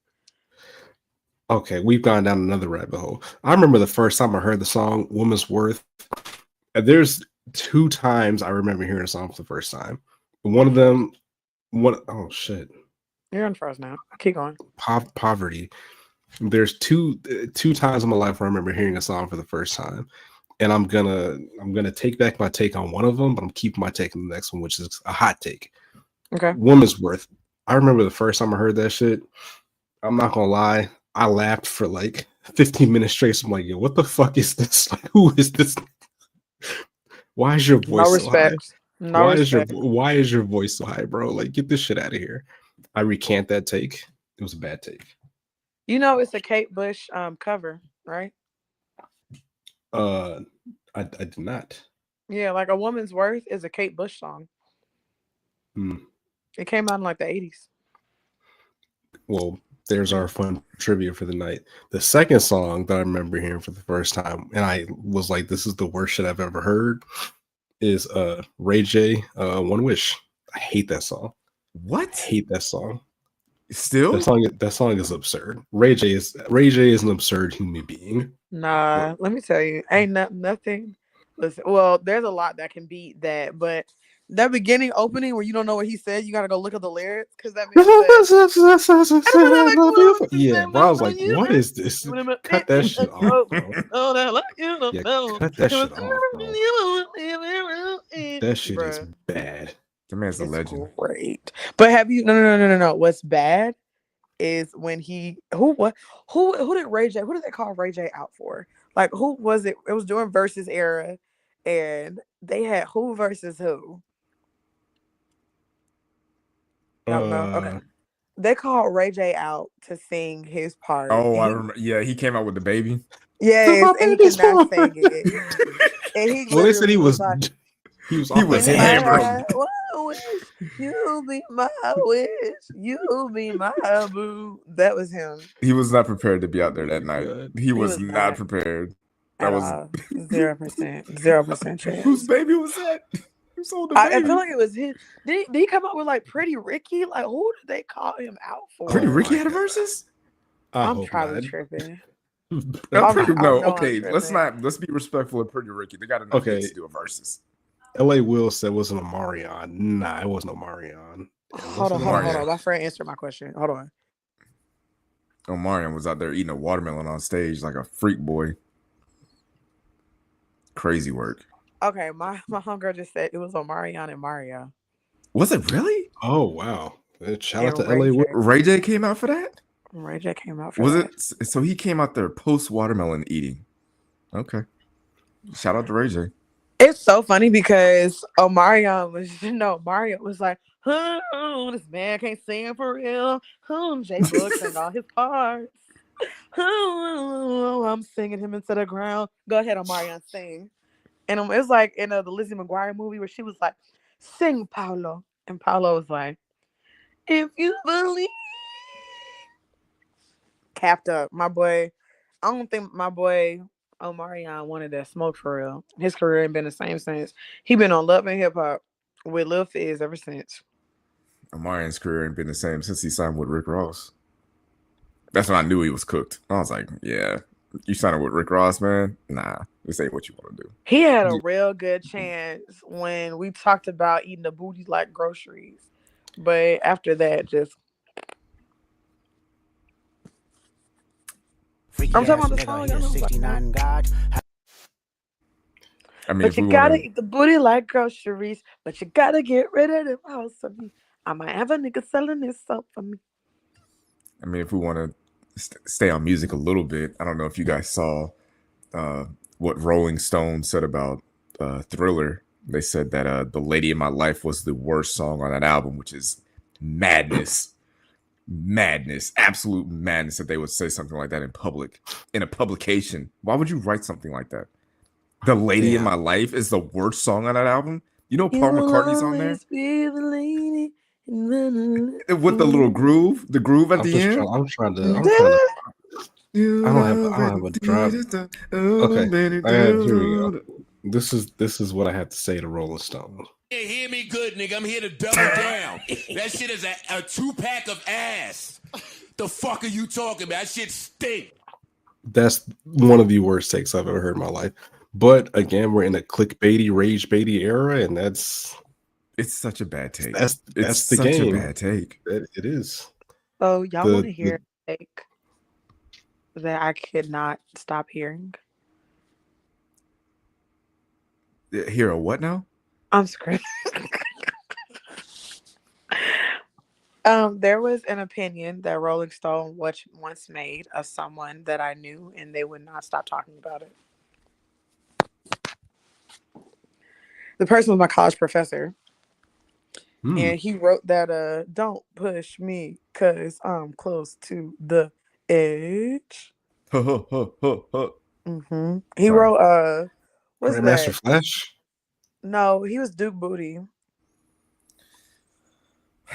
Speaker 1: Okay, we've gone down another rabbit hole. I remember the first time I heard the song Woman's Worth. There's 2 times I remember hearing a song for the first time. One of them, oh shit,
Speaker 5: You're on first now. Keep going.
Speaker 1: poverty. There's two times in my life where I remember hearing a song for the first time, and I'm gonna take back my take on one of them, but I'm keeping my take on the next one, which is a hot take.
Speaker 5: Okay.
Speaker 1: Woman's Worth. I remember the first time I heard that shit. I'm not gonna lie, I laughed for like 15 minutes straight. So I'm like, yo, what the fuck is this? Like, who is this? Why is your voice
Speaker 5: No
Speaker 1: so high?
Speaker 5: respect. No respect.
Speaker 1: Why is your voice so high, bro? Like, get this shit out of here. I recant that take. It was a bad take.
Speaker 5: You know it's a Kate Bush cover, right?
Speaker 1: I did not.
Speaker 5: Yeah, like A Woman's Worth is a Kate Bush song.
Speaker 1: Hmm.
Speaker 5: It came out in like the 80s.
Speaker 1: Well, there's our fun trivia for the night. The second song that I remember hearing for the first time, and I was like, this is the worst shit I've ever heard, is Ray J, One Wish. I hate that song.
Speaker 2: What?
Speaker 1: I hate that song.
Speaker 2: Still?
Speaker 1: That song is absurd. Ray J is an absurd human being.
Speaker 5: Nah, let me tell you, ain't nothing. Listen, well, there's a lot that can beat that, but that beginning opening where you don't know what he said, you gotta go look at the lyrics because that man said,
Speaker 1: Yeah, bro. I was like, what is this? Cut that shit off, bro. Yeah, cut that shit off, bro. That shit is
Speaker 5: Bruh,
Speaker 1: bad.
Speaker 2: The man's a
Speaker 5: it's
Speaker 2: legend.
Speaker 5: great. But have you no. What's bad is when who did Ray J, who did they call Ray J out for? Like who was it? It was during Versus era, and they had who versus who? I don't know. Okay. They called Ray J out to sing his part.
Speaker 2: Oh,
Speaker 5: And
Speaker 2: I
Speaker 5: he,
Speaker 2: remember. Yeah, he came out with the baby.
Speaker 5: yes, and he could not sing it. And he
Speaker 1: Well, they said
Speaker 5: literally
Speaker 1: he was
Speaker 5: like,
Speaker 1: he was
Speaker 2: He
Speaker 1: off
Speaker 2: was
Speaker 1: the
Speaker 5: in
Speaker 1: edge,
Speaker 2: hammered.
Speaker 1: bro.
Speaker 5: my wish, you be my wish, you be my boo. That was him.
Speaker 2: He was not prepared to be out there that night.
Speaker 1: God.
Speaker 2: He was
Speaker 5: was
Speaker 2: not
Speaker 5: not.
Speaker 2: prepared.
Speaker 5: At
Speaker 2: That was
Speaker 5: all. 0% chance.
Speaker 2: whose baby was that? Who sold the
Speaker 5: I
Speaker 2: baby?
Speaker 5: feel like it was his. Did he come up with like Pretty Ricky? Like who did they call him out for?
Speaker 2: Pretty
Speaker 1: Oh
Speaker 2: Ricky
Speaker 1: my
Speaker 2: had a
Speaker 1: God.
Speaker 2: versus.
Speaker 5: I'm
Speaker 1: hope
Speaker 5: probably
Speaker 1: not.
Speaker 5: tripping.
Speaker 2: No,
Speaker 5: I'm
Speaker 2: okay. Let's
Speaker 5: tripping.
Speaker 2: Let's be respectful of Pretty Ricky. They got enough
Speaker 1: Okay.
Speaker 2: hits to do a versus.
Speaker 1: LA Will said was an Omarion. Nah, it wasn't Omarion.
Speaker 5: Hold on. My friend answered my question. Hold on.
Speaker 2: Omarion was out there eating a watermelon on stage like a freak boy. Crazy work.
Speaker 5: Okay, my homegirl just said it was Omarion and Mario.
Speaker 2: Was it really?
Speaker 1: Oh wow! Shout out
Speaker 5: And
Speaker 1: to LA Will.
Speaker 2: Ray J came out for that?
Speaker 5: Ray J came out for
Speaker 2: Was
Speaker 5: that.
Speaker 2: it? So he came out there post watermelon eating. Okay. Shout out to Ray J.
Speaker 5: It's so funny because Mario was like, this man can't sing for real. J Book sang all his parts. I'm singing him into the ground. Go ahead, Omarion, sing. And it was like in the Lizzie McGuire movie where she was like, sing, Paulo. And Paulo was like, if you believe. Capped up. My boy, I don't think my boy Omarion wanted that smoke for real. His career ain't been the same since. He been on Love and Hip Hop with Lil Fizz ever since.
Speaker 2: Omarion's career ain't been the same since he signed with Rick Ross. That's when I knew he was cooked. I was like, yeah, you signing with Rick Ross, man? Nah, this ain't what you want to do.
Speaker 5: He had a real good chance when we talked about eating the booty like groceries. But after that, just I'm talking about the song. Y'all know what I'm talking about.
Speaker 2: I mean,
Speaker 5: But
Speaker 2: if
Speaker 5: you
Speaker 2: we
Speaker 5: gotta
Speaker 2: wanna,
Speaker 5: eat the booty like groceries. But you gotta get rid of them hoes for me. I might have a nigga selling this stuff for me.
Speaker 2: I mean, if we want to stay on music a little bit, I don't know if you guys saw what Rolling Stone said about Thriller. They said that "The Lady in My Life" was the worst song on that album, which is madness, absolute madness that they would say something like that in public, in a publication. Why would you write something like that? "The Lady in My Life" is the worst song on that album. You know, Paul McCartney's on there with the little groove, at the end.
Speaker 1: I'm trying to. I don't have a drop. Okay, here we go. This is what I have to say to Rolling Stone.
Speaker 6: Hey, hear me good, nigga. I'm here to double down. That shit is a 2-pack of ass. The fuck are you talking about? That shit stink.
Speaker 1: That's one of the worst takes I've ever heard in my life. But again, we're in a clickbaity, rage baity era, and it's
Speaker 2: such a bad take.
Speaker 1: That's the
Speaker 2: such
Speaker 1: game.
Speaker 2: a bad take.
Speaker 1: It is.
Speaker 5: So y'all want to hear a take that I could not stop hearing?
Speaker 2: Hear a what now?
Speaker 5: I'm screaming. There was an opinion that Rolling Stone once made of someone that I knew, and they would not stop talking about it. The person was my college professor, and he wrote that don't push me because I'm close to the edge. He wrote what's
Speaker 1: Grandmaster
Speaker 5: that?
Speaker 1: Flash?
Speaker 5: No, he was Duke Booty.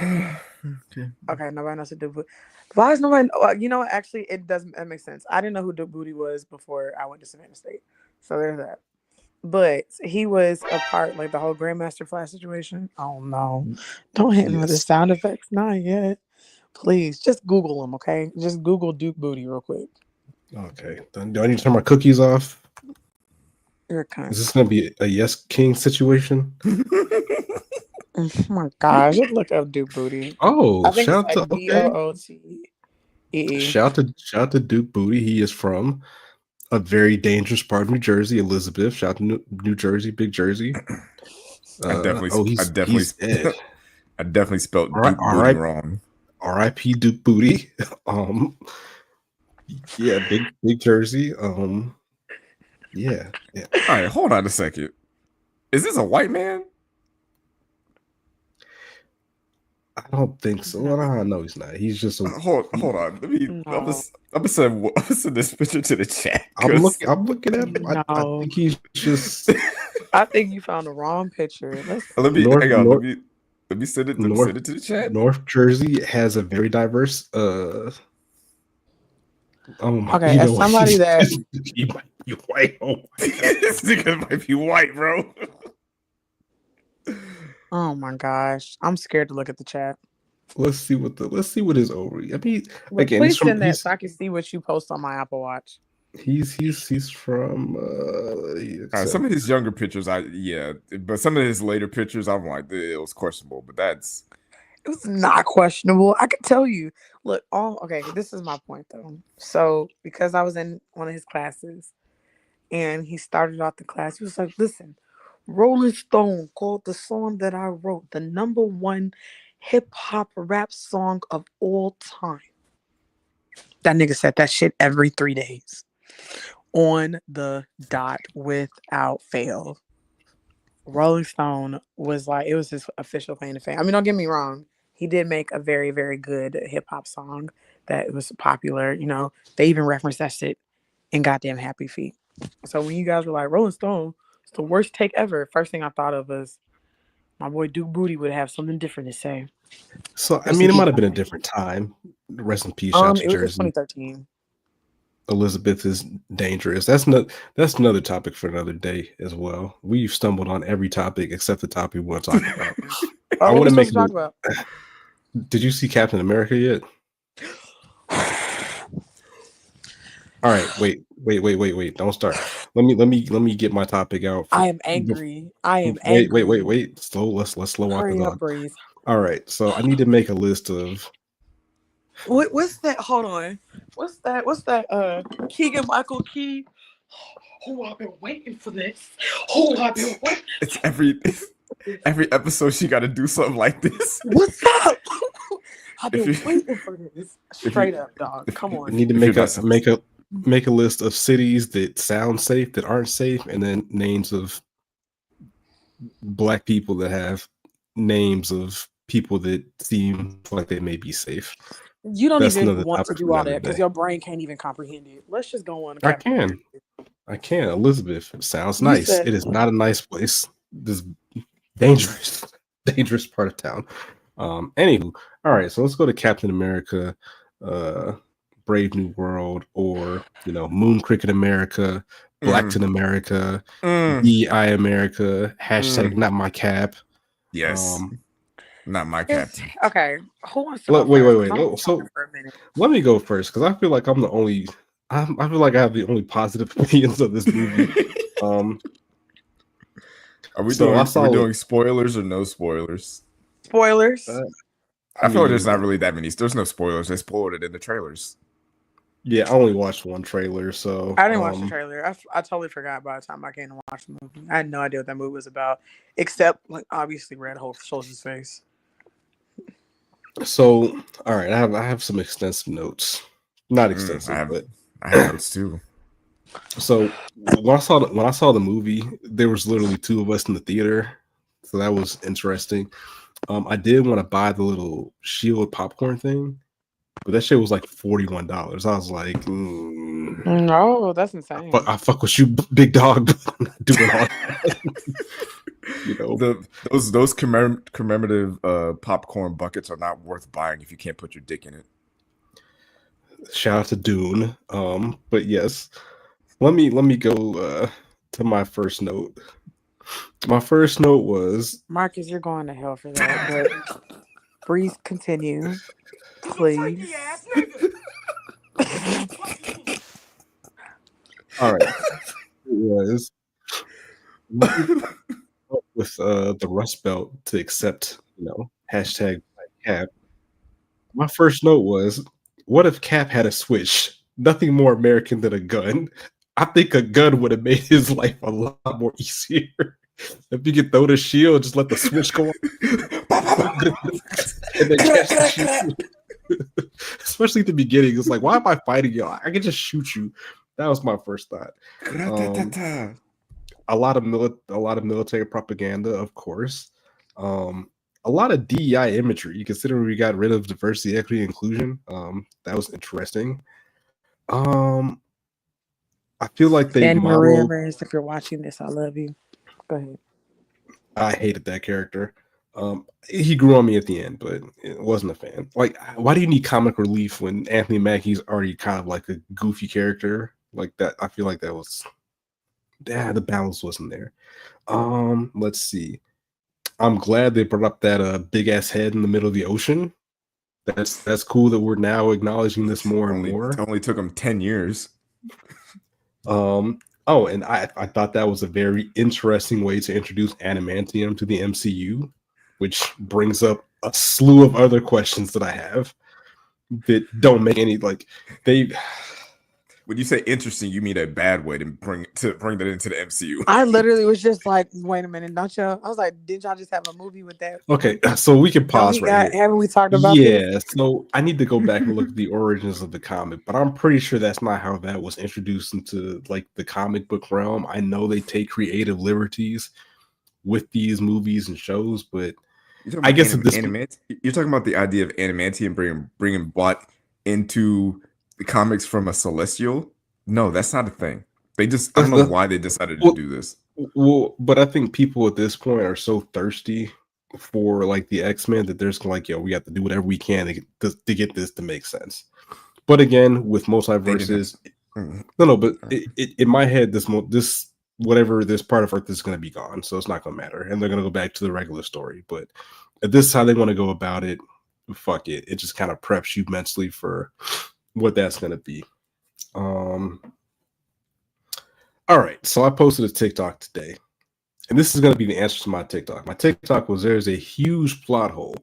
Speaker 5: Okay, nobody knows who Duke Booty. Why is nobody? You know what? Actually, it makes sense. I didn't know who Duke Booty was before I went to Savannah State, so there's that. But he was a part, like the whole Grandmaster Flash situation. Oh no! Don't hit me with the sound effects. Not yet. Please, just Google him, okay? Just Google Duke Booty real quick.
Speaker 1: Okay. Do I need to turn my cookies off?
Speaker 5: You're kind.
Speaker 1: Is this going to be a Yes King situation?
Speaker 5: Oh my gosh! Just look up Duke Booty.
Speaker 1: Oh,
Speaker 5: shout out to Booty.
Speaker 1: Shout out to Duke Booty. He is from a very dangerous part of New Jersey, Elizabeth. Shout out to New Jersey, Big Jersey.
Speaker 2: I definitely spelled Duke Booty wrong.
Speaker 1: R.I.P. Duke Booty. Yeah, big Jersey. Yeah.
Speaker 2: All right, hold on a second. Is this a white man?
Speaker 1: I don't think so. Well, no, he's not. He's just a
Speaker 2: hold on. I'm gonna send this picture to the chat.
Speaker 1: I'm looking at him. I think he's just.
Speaker 5: I think you found the wrong picture.
Speaker 2: Let me send it. Send it to the chat.
Speaker 1: North Jersey has a very diverse.
Speaker 5: Okay, as somebody that
Speaker 1: he might be white. Oh
Speaker 2: this nigga might be white, bro.
Speaker 5: Oh my gosh, I'm scared to look at the chat.
Speaker 1: Let's see what his ovary. I mean,
Speaker 5: again, please send that so I can see what you post on my Apple Watch.
Speaker 1: He's from.
Speaker 2: Some of his younger pictures, but some of his later pictures, I'm like, it was questionable. But
Speaker 5: it was not questionable. I could tell you. Look, okay. This is my point though. So because I was in one of his classes, and he started off the class, he was like, "Listen, Rolling Stone called the song that I wrote the #1 hip hop rap song of all time." That nigga said that shit every 3 days on the dot without fail. Rolling Stone was like, it was his official claim to fame. I mean, don't get me wrong. He did make a very, very good hip hop song that was popular. You know, they even referenced that shit in goddamn Happy Feet. So when you guys were like, Rolling Stone, it's the worst take ever, first thing I thought of was my boy Duke Booty would have something different to say.
Speaker 1: So I mean, it might have been a different time. Rest in peace, shout out to
Speaker 5: It was in
Speaker 1: Jersey.
Speaker 5: 2013.
Speaker 1: Elizabeth is dangerous. That's another topic for another day as well. We've stumbled on every topic except the topic we want to talk about. I want to make.
Speaker 5: Talk about.
Speaker 1: Did you see Captain America yet? All right, wait. Don't start. Let me get my topic out.
Speaker 5: I am angry. I am angry.
Speaker 1: Wait. Slow. Let's slow walk
Speaker 5: Hurry
Speaker 1: this
Speaker 5: up,
Speaker 1: on.
Speaker 5: breathe.
Speaker 1: All right, so I need to make a list of.
Speaker 5: What's that? Hold on. What's that? Keegan Michael Key. Oh, I've been waiting for this. Oh, I've been waiting.
Speaker 2: It's every episode she got to do something like this.
Speaker 5: What's up? I've been waiting for this. Straight up, dog. Come
Speaker 1: I
Speaker 5: on.
Speaker 1: need to make a list of cities that sound safe, that aren't safe, and then names of Black people that have names of people that seem like they may be safe.
Speaker 5: You don't
Speaker 1: That's
Speaker 5: even
Speaker 1: another
Speaker 5: want to
Speaker 1: topic
Speaker 5: do
Speaker 1: for
Speaker 5: all
Speaker 1: another
Speaker 5: that because
Speaker 1: day.
Speaker 5: your brain can't even comprehend it. Let's just go on.
Speaker 1: I can. Elizabeth, sounds
Speaker 5: You
Speaker 1: nice.
Speaker 5: said-
Speaker 1: It is not a nice place. This dangerous part of town. Anywho, all right. So let's go to Captain America, Brave New World, or Moon Cricket America, Blackton America, DI America, hashtag not my cap.
Speaker 2: Yes. Not my captain.
Speaker 5: Okay. Who wants to go
Speaker 1: Wait.
Speaker 5: first? I'm
Speaker 1: So
Speaker 5: talking for a minute.
Speaker 1: let me go first because I feel like I'm the only. I feel like I have the only positive opinions of this movie.
Speaker 2: Are we
Speaker 1: So
Speaker 2: doing spoilers or no spoilers?
Speaker 5: Spoilers.
Speaker 2: I feel like there's not really that many. There's no spoilers. They spoiled it in the trailers.
Speaker 1: Yeah, I only watched one trailer, so
Speaker 5: I didn't watch the trailer. I totally forgot by the time I came to watch the movie. I had no idea what that movie was about, except like obviously Red Hulk Soldier's face.
Speaker 1: So, all right, I have some extensive notes. Not extensive, but
Speaker 2: I have notes too.
Speaker 1: So when I saw the movie, there was literally two of us in the theater, so that was interesting. I did want to buy the little Shield popcorn thing, but that shit was like $41. I was like,
Speaker 5: No, that's insane.
Speaker 1: I fuck with you, big dog. But I'm not doing all that.
Speaker 2: Those commemorative popcorn buckets are not worth buying if you can't put your dick in it.
Speaker 1: Shout out to Dune. But yes, let me go to my first note. My first note was
Speaker 5: Marcus, you're going to hell for that. But please continue, please.
Speaker 1: All right. It was with the Rust Belt to accept, hashtag Black Cap. My first note was, what if Cap had a switch? Nothing more American than a gun. I think a gun would have made his life a lot more easier. If you could throw the shield, just let the switch go on. And then catch the shield. Especially at the beginning. It's like, why am I fighting you? I can just shoot you. That was my first thought. A lot of military propaganda, of course. A lot of DEI imagery, considering we got rid of diversity, equity, inclusion. That was interesting. I feel like they modeled.
Speaker 5: If you're watching this, I love you. Go ahead.
Speaker 1: I hated that character. He grew on me at the end, but it wasn't a fan. Like, why do you need comic relief when Anthony Mackie's already kind of like a goofy character like that? I feel like that was, the balance wasn't there. Let's see. I'm glad they brought up that big ass head in the middle of the ocean. That's cool that we're now acknowledging this more and more.
Speaker 2: It only took them 10 years.
Speaker 1: Oh, and I thought that was a very interesting way to introduce adamantium to the MCU, which brings up a slew of other questions that I have that don't make any
Speaker 2: When you say interesting, you mean a bad way to bring that into the MCU.
Speaker 5: I literally was just like, wait a minute, don't y'all? I was like, didn't y'all just have a movie with that?
Speaker 1: Okay, so we can pause right here.
Speaker 5: Haven't we talked about this?
Speaker 1: Yeah, so I need to go back and look at the origins of the comic, but I'm pretty sure that's not how that was introduced into like the comic book realm. I know they take creative liberties with these movies and shows, but
Speaker 2: You're talking
Speaker 1: I
Speaker 2: about
Speaker 1: guess at this
Speaker 2: You're talking about the idea of animanti and bringing Blot into the comics from a celestial. No, that's not a thing. They just I don't know
Speaker 1: that's
Speaker 2: why they decided to
Speaker 1: well,
Speaker 2: do this.
Speaker 1: well, but I think people at this point are so thirsty for like the X-Men that there's like, yo, we have to do whatever we can to get this to make sense. But again, with multiverses, no, but in my head, this whatever this part of Earth is going to be gone, so it's not going to matter, and they're going to go back to the regular story. But if this is how they want to go about it, fuck it. It just kind of preps you mentally for what that's going to be. All right, so I posted a TikTok today, and this is going to be the answer to my TikTok. My TikTok was there's a huge plot hole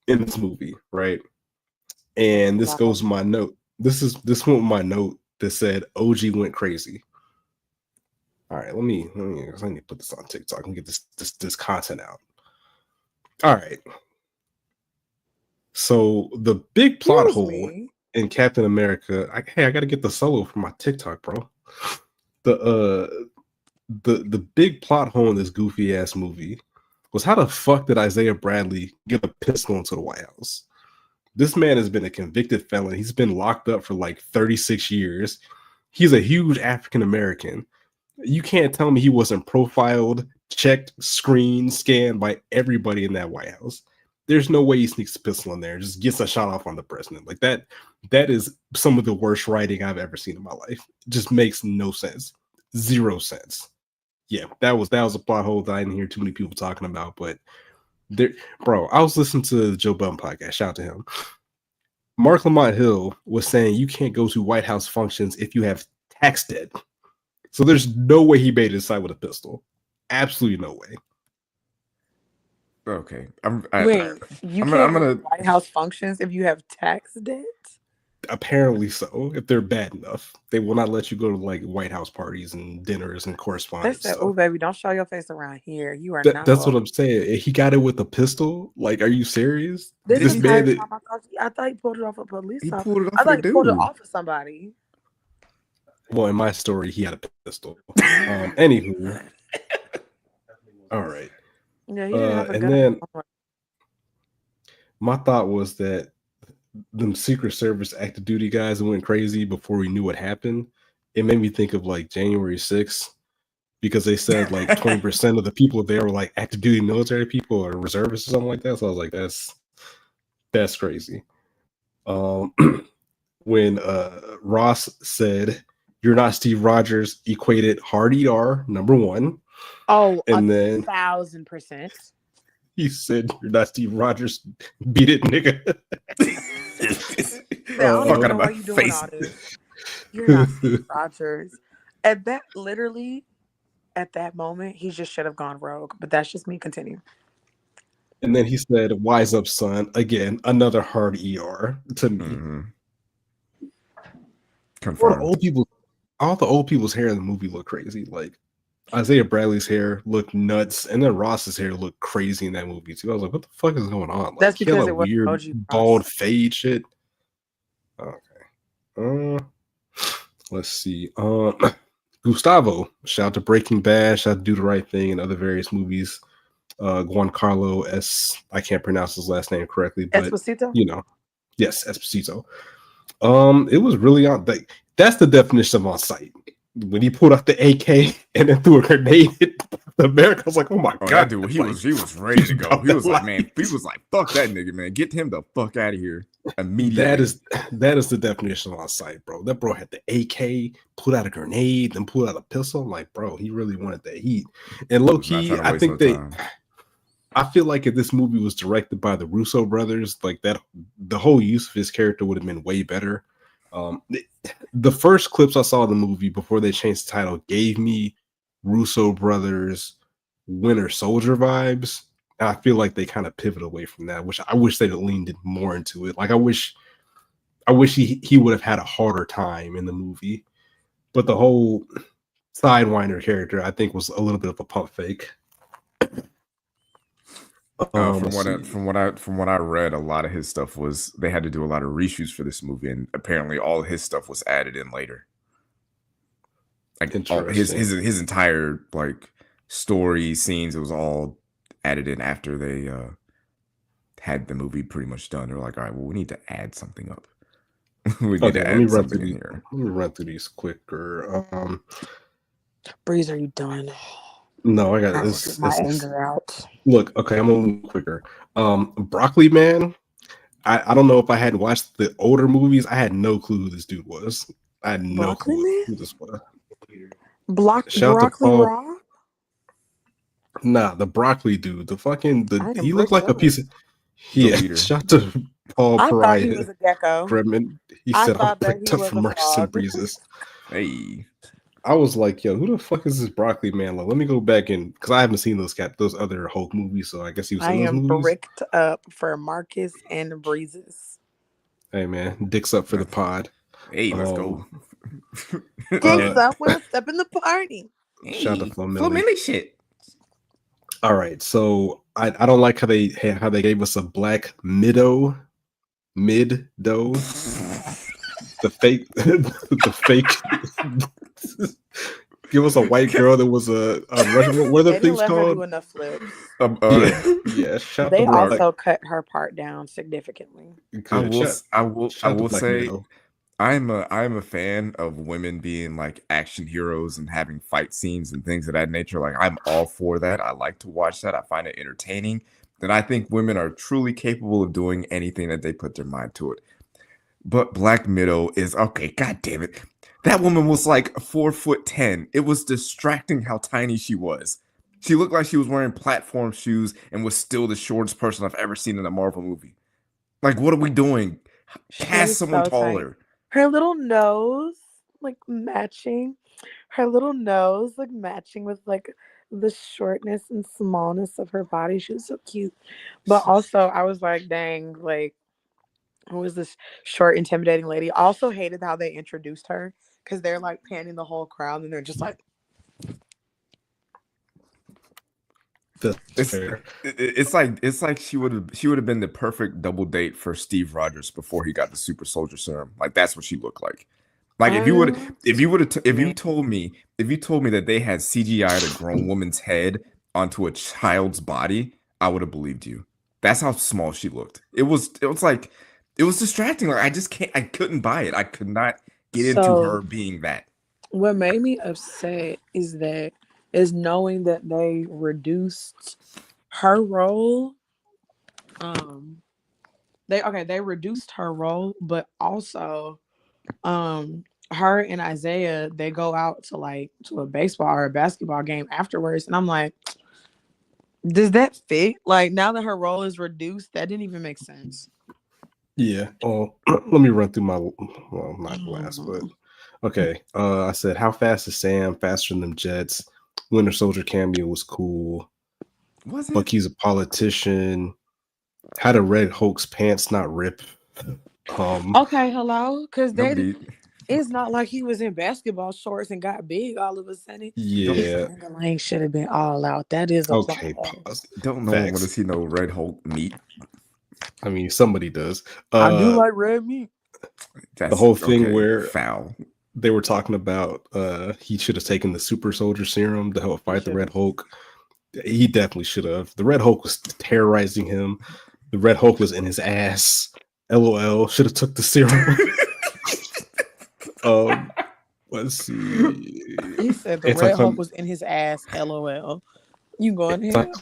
Speaker 1: in this movie, right? And this goes to my note. This went with my note that said OG went crazy. All right, let me put this on TikTok and get this content out. All right. So the big plot hole in Captain America. I got to get the solo from my TikTok, bro. The big plot hole in this goofy ass movie was how the fuck did Isaiah Bradley get a pistol into the White House? This man has been a convicted felon. He's been locked up for like 36 years. He's a huge African American. You can't tell me he wasn't profiled, checked, screened, scanned by everybody in that White House. There's no way he sneaks a pistol in there and just gets a shot off on the president. Like that is some of the worst writing I've ever seen in my life. It just makes no sense. Zero sense. Yeah, that was a plot hole that I didn't hear too many people talking about, but bro, I was listening to the Joe Budden podcast. Shout out to him. Mark Lamont Hill was saying you can't go to White House functions if you have tax debt. So there's no way he made it inside with a pistol. Absolutely no way.
Speaker 2: Okay,
Speaker 5: you can't go to White House functions if you have tax debt.
Speaker 1: Apparently so. If they're bad enough, they will not let you go to like White House parties and dinners and correspondence.
Speaker 5: They said, "Oh, baby, don't show your face around here. You are not."
Speaker 1: That's what I'm saying. He got it with a pistol. Like, are you serious?
Speaker 5: This man, I thought he pulled it off a police officer. I thought he pulled it off of somebody.
Speaker 1: Well, in my story, he had a pistol. Anywho, all right.
Speaker 5: Yeah, he didn't have a gun.
Speaker 1: And then my thought was that them Secret Service active duty guys went crazy before we knew what happened. It made me think of like January 6th because they said like 20% of the people there were like active duty military people or reservists or something like that. So I was like, that's crazy. When Ross said "You're not Steve Rogers," equated hard ER, number one.
Speaker 5: Oh,
Speaker 1: and then
Speaker 5: 1,000%.
Speaker 1: He said, "You're not Steve Rogers, beat it, nigga."
Speaker 5: Fuck out of my face. You're not Steve Rogers. At that moment, he just should have gone rogue. But that's just me. Continue.
Speaker 1: And then he said, "Wise up, son." Again, another hard ER to me.
Speaker 2: Mm-hmm.
Speaker 1: All the old people's hair in the movie look crazy. Like Isaiah Bradley's hair looked nuts, and then Ross's hair looked crazy in that movie too. I was like, "What the fuck is going on?" Like,
Speaker 5: that's because it was
Speaker 1: weird
Speaker 5: OG
Speaker 1: bald fade shit. Okay. Let's see. Gustavo, shout out to Breaking Bad, shout out to Do the Right Thing, and other various movies. Giancarlo S. I can't pronounce his last name correctly, but
Speaker 5: Esposito?
Speaker 1: Yes, Esposito. It was really on. Like, that's the definition of on site. When he pulled out the AK and then threw a grenade at America, I was like, "Oh my god,
Speaker 2: that dude, he was ready to go." He was like, "Man," he was like, "Fuck that nigga, man, get him the fuck out of here immediately."
Speaker 1: That is the definition of on site, bro. That bro had the AK, pulled out a grenade, then pulled out a pistol. I'm like, bro, he really wanted that heat. And low key, I think I feel like if this movie was directed by the Russo brothers, like that, the whole use of his character would have been way better. The first clips I saw of the movie before they changed the title gave me Russo brothers Winter Soldier vibes. And I feel like they kind of pivot away from that, which I wish they'd leaned more into it. Like I wish he would have had a harder time in the movie. But the whole Sidewinder character, I think, was a little bit of a pump fake.
Speaker 2: From what I read, a lot of his stuff was they had to do a lot of reshoots for this movie, and apparently all his stuff was added in later. Like his entire like story scenes. It was all added in after they had the movie pretty much done. They're like, all right, well, we need to add something up. We need
Speaker 1: Okay,
Speaker 2: to
Speaker 1: let me
Speaker 2: add
Speaker 1: run
Speaker 2: something
Speaker 1: through
Speaker 2: in
Speaker 1: these.
Speaker 2: here.
Speaker 1: Let me run through these quicker.
Speaker 5: Breeze, are you done?
Speaker 1: No, I got
Speaker 5: I will
Speaker 1: this.
Speaker 5: get my anger out.
Speaker 1: Look, okay, I'm gonna move quicker. Broccoli Man. I don't know if I hadn't watched the older movies. I had no clue who this dude was. I had no
Speaker 5: Broccoli
Speaker 1: clue
Speaker 5: Man?
Speaker 1: who this was. Shout out to
Speaker 5: Broccoli
Speaker 1: Paul.
Speaker 5: Raw?
Speaker 1: Nah, the broccoli dude.
Speaker 5: I
Speaker 1: He
Speaker 5: am
Speaker 1: looked like a
Speaker 5: bricked
Speaker 1: piece
Speaker 5: up.
Speaker 1: of. Yeah,
Speaker 2: leader.
Speaker 1: shout out to Paul
Speaker 5: I thought he
Speaker 1: Pariah.
Speaker 5: was a gecko.
Speaker 1: Gremlin. He
Speaker 5: I
Speaker 1: said, I'm
Speaker 5: thought that
Speaker 1: bricked
Speaker 5: he
Speaker 1: up
Speaker 5: was
Speaker 1: from
Speaker 5: a
Speaker 1: Marcus and
Speaker 5: frog.
Speaker 1: Breezes.
Speaker 2: Hey,
Speaker 1: I was like, yo, who the fuck is this broccoli man? Like, let me go back and because I haven't seen those other Hulk movies, so I guess he was
Speaker 5: I
Speaker 1: in those
Speaker 5: am
Speaker 1: movies.
Speaker 5: bricked up for Marcus and Breezes.
Speaker 1: Hey man, dicks up for the pod.
Speaker 2: hey, let's go.
Speaker 5: Dicks up, we'll step in the party.
Speaker 1: Shout out to Flo Milli.
Speaker 2: Milli shit.
Speaker 1: All right, so I don't like how they gave us a black mid-dough. The fake give us a white girl that was a Russian. What are
Speaker 5: They
Speaker 1: the
Speaker 5: didn't
Speaker 1: things
Speaker 5: let her do
Speaker 1: called?
Speaker 5: enough flips.
Speaker 1: Yeah. Shout
Speaker 5: They
Speaker 1: to Black.
Speaker 5: also cut her part down significantly.
Speaker 2: I
Speaker 1: Good.
Speaker 2: will.
Speaker 1: Shout-
Speaker 2: I will. I
Speaker 1: shout to
Speaker 2: will
Speaker 1: Black
Speaker 2: say,
Speaker 1: Widow.
Speaker 2: I'm a fan of women being like action heroes and having fight scenes and things of that nature. Like I'm all for that. I like to watch that. I find it entertaining. That I think women are truly capable of doing anything that they put their mind to it. But Black Widow is okay. God damn it! That woman was like 4'10". It was distracting how tiny she was. She looked like she was wearing platform shoes and was still the shortest person I've ever seen in a Marvel movie. Like, what are we doing?
Speaker 5: She
Speaker 2: Cast
Speaker 5: was
Speaker 2: someone
Speaker 5: so tiny.
Speaker 2: taller.
Speaker 5: Her little nose, like matching. Her little nose, like matching with like the shortness and smallness of her body. She was so cute. But also, I was like, dang, like, who is this short, intimidating lady? I also hated how they introduced her because they're like panning the whole crowd and they're just like,
Speaker 1: That's
Speaker 2: It's
Speaker 1: fair.
Speaker 2: it's like she would have been the perfect double date for Steve Rogers before he got the super soldier serum. Like that's what she looked like. Like if you told me that they had CGI'd a grown woman's head onto a child's body, I would have believed you. That's how small she looked. It was distracting. Like I couldn't buy it. I could not get into
Speaker 5: So-
Speaker 2: her being that.
Speaker 5: what made me upset is knowing that they reduced her role. They reduced her role, but also her and Isaiah, they go out to a baseball or a basketball game afterwards, and I'm like, does that fit? Like now that her role is reduced, that didn't even make sense.
Speaker 1: Yeah. Oh, let me run through not last, but okay. I said, how fast is Sam? Faster than them jets. Winter Soldier cameo was cool.
Speaker 2: Was it?
Speaker 1: Bucky's a politician. How the Red Hulk's pants not rip?
Speaker 5: Okay, hello, because
Speaker 2: Nobody.
Speaker 5: it's not like he was in basketball shorts and got big all of a sudden.
Speaker 1: Yeah.
Speaker 5: The lane should have been all out. That is a
Speaker 1: Okay.
Speaker 5: plot.
Speaker 1: Pause.
Speaker 2: Don't know want
Speaker 1: Facts.
Speaker 2: to see no Red Hulk meat.
Speaker 1: I mean, somebody does.
Speaker 5: I do like red meat.
Speaker 2: That's
Speaker 1: whole thing
Speaker 2: okay,
Speaker 1: where-
Speaker 2: foul.
Speaker 1: They were talking about he should have taken the super soldier serum to help fight the Red Hulk. He definitely should have. The Red Hulk was terrorizing him. The Red Hulk was in his ass. LOL. Should have took the serum. Let's see.
Speaker 5: He said the Red Hulk was in his ass. LOL. You going ahead?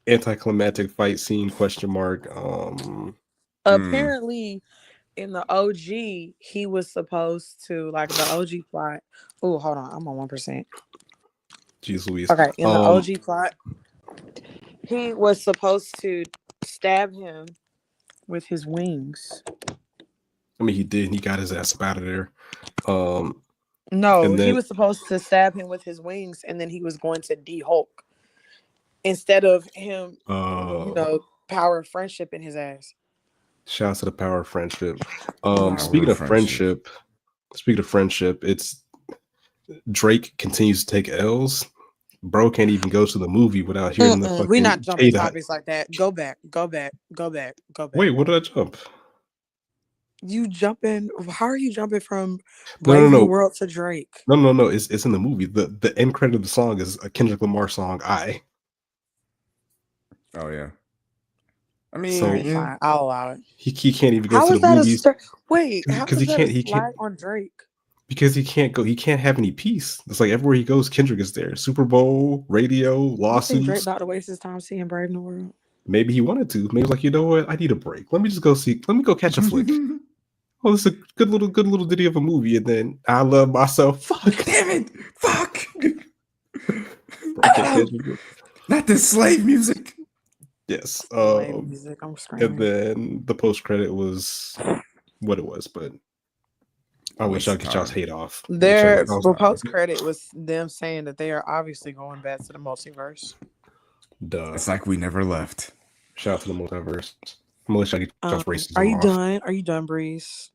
Speaker 1: Anticlimactic fight scene? Question mark.
Speaker 5: Apparently, in the OG, he was supposed to like the OG plot. Oh, hold on, I'm on 1%.
Speaker 1: Jeez Louise.
Speaker 5: Okay, in the OG plot, he was supposed to stab him with his wings.
Speaker 1: I mean, he did. And he got his ass up out of there.
Speaker 5: No,
Speaker 1: and
Speaker 5: he
Speaker 1: then-
Speaker 5: was supposed to stab him with his wings, and then he was going to de-Hulk instead of him, power of friendship in his ass.
Speaker 1: Shouts to the power of friendship.
Speaker 2: Power
Speaker 1: Speaking
Speaker 2: of
Speaker 1: of friendship, it's Drake continues to take L's. Bro can't even go to the movie without hearing the fucking.
Speaker 5: We're not jumping
Speaker 1: Jada.
Speaker 5: topics like that. Go back.
Speaker 1: Wait, what did I jump?
Speaker 5: You jumping? How are you jumping from
Speaker 1: No, no,
Speaker 5: Brave New
Speaker 1: no,
Speaker 5: World to Drake?
Speaker 1: no, no, no. It's in the movie. The end credit of the song is a Kendrick Lamar song.
Speaker 2: Oh yeah. I
Speaker 5: All
Speaker 2: mean,
Speaker 1: So
Speaker 5: right,
Speaker 2: yeah.
Speaker 5: fine. I'll allow it.
Speaker 1: he can't even go
Speaker 5: How
Speaker 1: to
Speaker 5: is
Speaker 1: the
Speaker 5: that a
Speaker 1: movies
Speaker 5: Wait, how
Speaker 1: because
Speaker 5: is that a
Speaker 1: he can't
Speaker 5: slight on Drake?
Speaker 1: because he can't go. He can't have any peace. It's like everywhere he goes, Kendrick is there. Super Bowl, radio,
Speaker 5: You think Drake
Speaker 1: lawsuits.
Speaker 5: about to waste his time seeing Brave New World?
Speaker 1: Maybe he wanted to. Maybe he was like, you know what? I need a break. Let me just go see. Let me go catch a flick. Oh, it's a good little ditty of a movie, and then I love myself. Fuck,
Speaker 2: Damn it! Fuck!
Speaker 1: I can't do it.
Speaker 2: Not this slave music.
Speaker 1: Yes.
Speaker 5: Slave music. I'm
Speaker 1: And
Speaker 5: screaming.
Speaker 1: then the post credit was what it was, but I wish I
Speaker 2: Waste
Speaker 1: could y'all's
Speaker 2: time.
Speaker 1: hate off.
Speaker 5: Their
Speaker 1: Wish I-
Speaker 5: the post credit was them saying that they are obviously going back to the multiverse.
Speaker 1: Duh.
Speaker 2: It's like we never left.
Speaker 1: Shout out to the multiverse. I'm gonna let y'all get y'all's racism
Speaker 5: Are you
Speaker 1: off.
Speaker 5: done? Are you done, Breeze?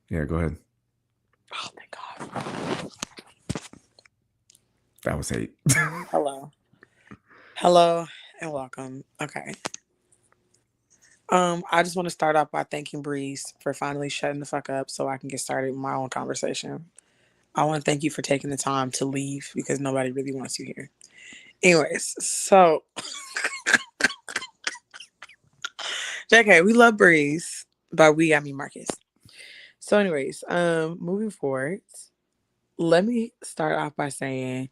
Speaker 2: Yeah, go ahead.
Speaker 5: Oh thank God.
Speaker 2: That was hate.
Speaker 5: Hello, and welcome. Okay. I just want to start off by thanking Breeze for finally shutting the fuck up so I can get started with my own conversation. I want to thank you for taking the time to leave because nobody really wants you here. Anyways, so JK, we love Breeze. By we, I mean Marcus. So, anyways, moving forward, let me start off by saying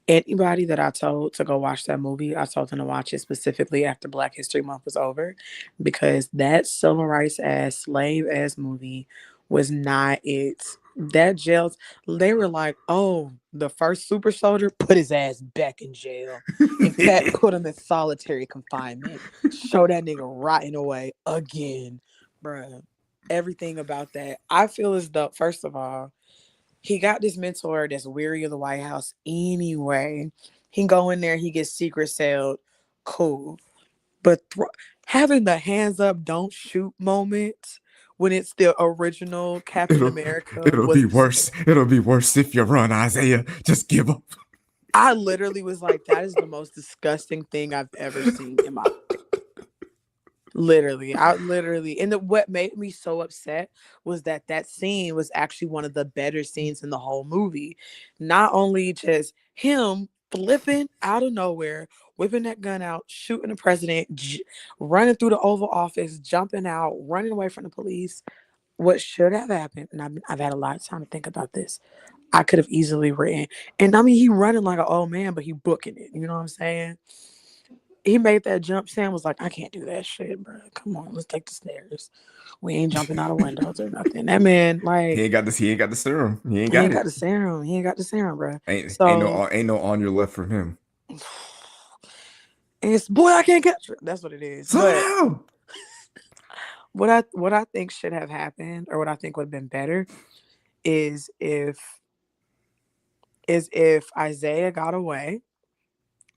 Speaker 5: anybody that I told to go watch that movie, I told them to watch it specifically after Black History Month was over because that civil rights ass, slave ass movie was not it. That jail, they were like, oh, the first super soldier put his ass back in jail. In fact, put him in solitary confinement. Show that nigga rotting away again. Bruh. Everything about that. I feel as though, first of all, he got this mentor that's weary of the White House anyway. He go in there, he gets secret sailed, cool. But having the hands up, don't shoot moment when it's the original Captain America.
Speaker 2: It'll be worse. It'll be worse if you run, Isaiah. Just give up.
Speaker 5: I literally was like, that is the most disgusting thing I've ever seen in my life. Literally, and what made me so upset was that scene was actually one of the better scenes in the whole movie. Not only just him flipping out of nowhere, whipping that gun out, shooting the president, running through the Oval Office, jumping out, running away from the police. What should have happened, and I've had a lot of time to think about this. I could have easily written, and I mean, he running like an old man, but he booking it. You know what I'm saying? He made that jump. Sam was like, I can't do that shit, bro. Come on, let's take the stairs. We ain't jumping out of windows or nothing. That man, like,
Speaker 2: He ain't got this. He ain't got the serum. He ain't
Speaker 5: he ain't
Speaker 2: got
Speaker 5: got
Speaker 2: it.
Speaker 5: the serum. He ain't got the serum, bro.
Speaker 2: Ain't no on your left from him.
Speaker 5: And it's boy, I can't catch it. That's what it is.
Speaker 2: Slow
Speaker 5: But what I think should have happened, or what I think would have been better, is if Isaiah got away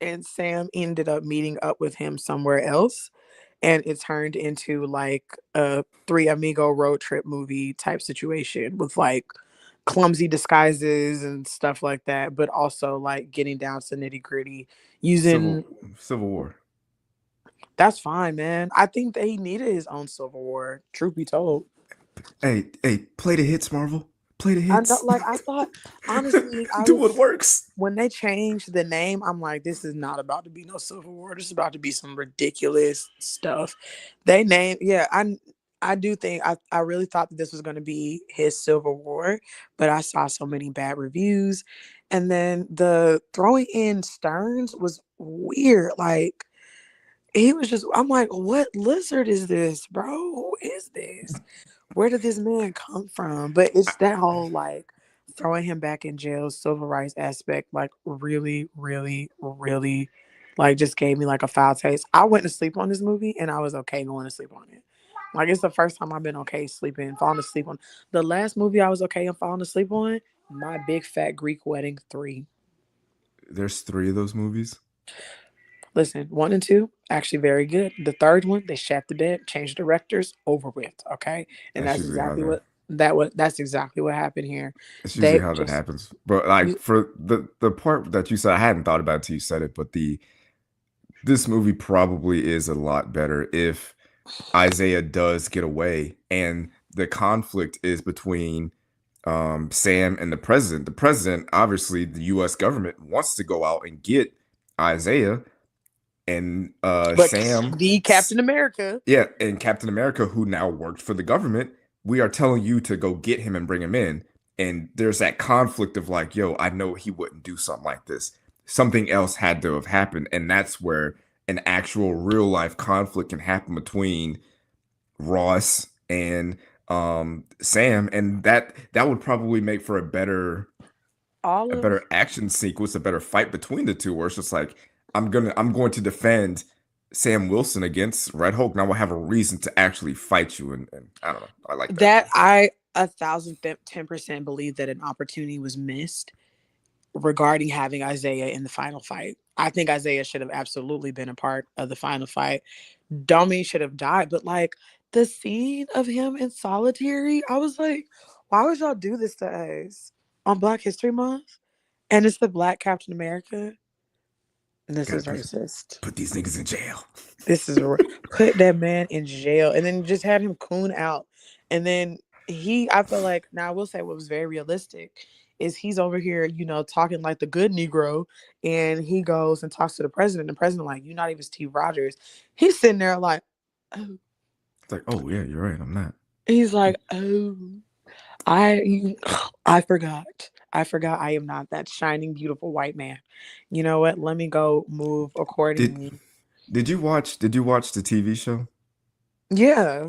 Speaker 5: and Sam ended up meeting up with him somewhere else, and it turned into like a Three Amigo road trip movie type situation with like clumsy disguises and stuff like that, but also like getting down to nitty gritty using.
Speaker 2: Civil War.
Speaker 5: That's fine, man. I think that he needed his own Civil War. Truth be told,
Speaker 2: Hey, play the hits, Marvel. Play the
Speaker 5: I
Speaker 2: hits.
Speaker 5: thought honestly,
Speaker 2: Do what works.
Speaker 5: when they changed the name, I'm like, this is not about to be no Civil War. This is about to be some ridiculous stuff. They named, yeah, I do think I really thought that this was going to be his Civil War, but I saw so many bad reviews, and then the throwing in Stearns was weird. Like he was just, I'm like, what lizard is this, bro? Who is this? Where did this man come from? But it's that whole like throwing him back in jail, civil rights aspect, like really, really, really, like just gave me like a foul taste. I went to sleep on this movie and I was okay going to sleep on it. Like it's the first time I've been okay falling asleep on. The last movie I was okay and falling asleep on, My Big Fat Greek Wedding 3.
Speaker 2: There's 3 of those movies.
Speaker 5: Listen, 1 and 2, actually very good. The third one, they shat the bed, changed directors, over with. Okay, and that's exactly what happened here.
Speaker 2: It's usually how that happens. But like for the part that you said, I hadn't thought about it until you said it. But this movie probably is a lot better if Isaiah does get away, and the conflict is between Sam and the president. The president, obviously, the U.S. government wants to go out and get Isaiah, and
Speaker 5: But the Captain America.
Speaker 2: yeah, and Captain America, who now worked for the government, we are telling you to go get him and bring him in. And there's that conflict of like, yo, I know he wouldn't do something like this. Something else had to have happened, and that's where an actual real life conflict can happen between Ross and Sam, and that would probably make for a better action sequence, a better fight between the two, where it's just like I'm going to defend Sam Wilson against Red Hulk. Now we'll have a reason to actually fight you, and I don't know. I like that.
Speaker 5: I 1,010% believe that an opportunity was missed regarding having Isaiah in the final fight. I think Isaiah should have absolutely been a part of the final fight. Domi should have died, but like the scene of him in solitary, I was like, why would y'all do this to us on Black History Month? And it's the Black Captain America. This is racist.
Speaker 2: Put these niggas in jail.
Speaker 5: This is put that man in jail, and then just had him coon out. And then I feel like, now I will say what was very realistic is he's over here, talking like the good Negro, and he goes and talks to the president. The president like, you're not even Steve Rogers. He's sitting there like, oh.
Speaker 2: It's like, oh yeah, you're right. I'm not.
Speaker 5: He's like, oh, I forgot. I am not that shining, beautiful white man. You know what? Let me go move accordingly.
Speaker 2: Did you watch the TV show?
Speaker 5: Yeah.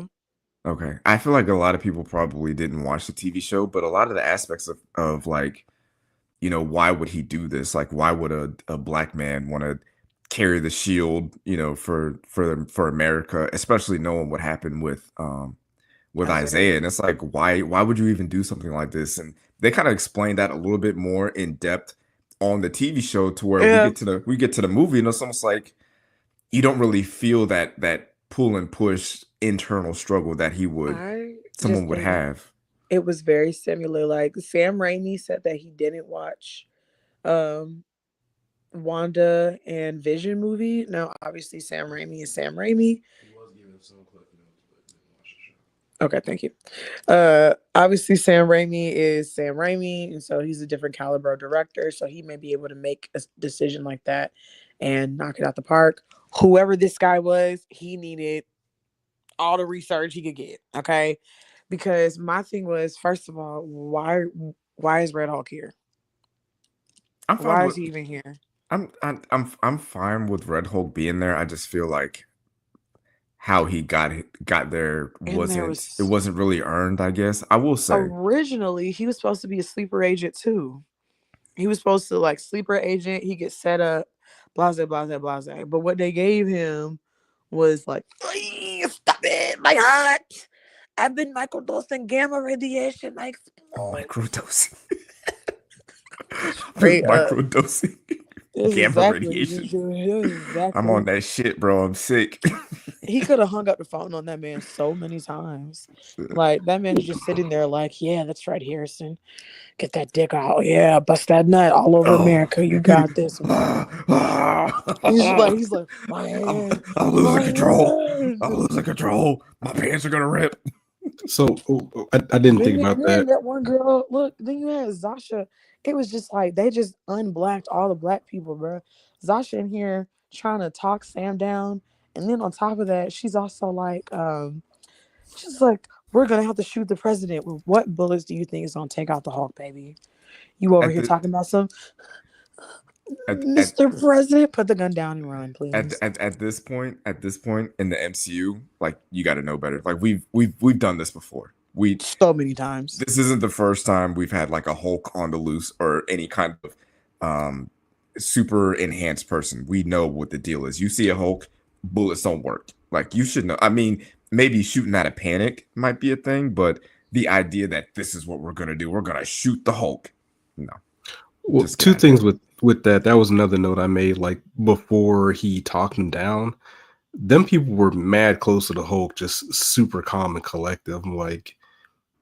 Speaker 2: Okay. I feel like a lot of people probably didn't watch the TV show, but a lot of the aspects of like, why would he do this? Like, why would a black man want to carry the shield, for America, especially knowing what happened with Isaiah. And it's like, why would you even do something like this? And they kind of explained that a little bit more in depth on the TV show, to where we get to the movie, and it's almost like you don't really feel that pull and push internal struggle that someone would have.
Speaker 5: It was very similar. Like Sam Raimi said that he didn't watch Wanda and Vision movie. Now, obviously, Sam Raimi is Sam Raimi. He was giving some clip notes, but didn't watch the show. Okay, thank you. Obviously, Sam Raimi is Sam Raimi, and so he's a different caliber director. So he may be able to make a decision like that and knock it out the park. Whoever this guy was, he needed all the research he could get. Okay, because my thing was, first of all, why is Red Hulk here? Why is he even here?
Speaker 2: I'm fine with Red Hulk being there. I just feel like how he got there wasn't really earned, I guess. I will say
Speaker 5: originally he was supposed to be a sleeper agent too. He was supposed to like sleeper agent. He gets set up, blase, blase, blase. But what they gave him was like, stop it, my heart. I've been microdosing gamma radiation.
Speaker 2: Microdosing.
Speaker 5: Straight
Speaker 2: microdosing. Gamma radiation.
Speaker 5: Exactly.
Speaker 2: I'm on that shit, bro. I'm sick.
Speaker 5: He could have hung up the phone on that man so many times. Like, that man is just sitting there like, yeah, that's right, Harrison. Get that dick out. Yeah, bust that nut all over America. You got this. He's like, my hand.
Speaker 2: I'm losing control. I'm losing control. My pants are gonna rip.
Speaker 1: So I didn't think about that.
Speaker 5: That one girl, look, then you had Zasha. It was just like they just unblacked all the black people, bro. Zasha in here trying to talk Sam down, and then on top of that, she's also like, she's like, we're gonna have to shoot the president. What bullets do you think is gonna take out the Hulk, baby? You over here talking about some Mr. President? Put the gun down and run, please.
Speaker 2: At this point in the MCU, like you got to know better. Like we've done this before.
Speaker 5: So many times.
Speaker 2: This isn't the first time we've had like a Hulk on the loose or any kind of super enhanced person. We know what the deal is. You see a Hulk, bullets don't work. Like you should know. I mean, maybe shooting out of panic might be a thing, but the idea that this is what we're gonna do, we're gonna shoot the Hulk. No.
Speaker 1: Well, two things with that. That was another note I made. Like before he talked him down, them people were mad close to the Hulk, just super calm and collective. I'm like,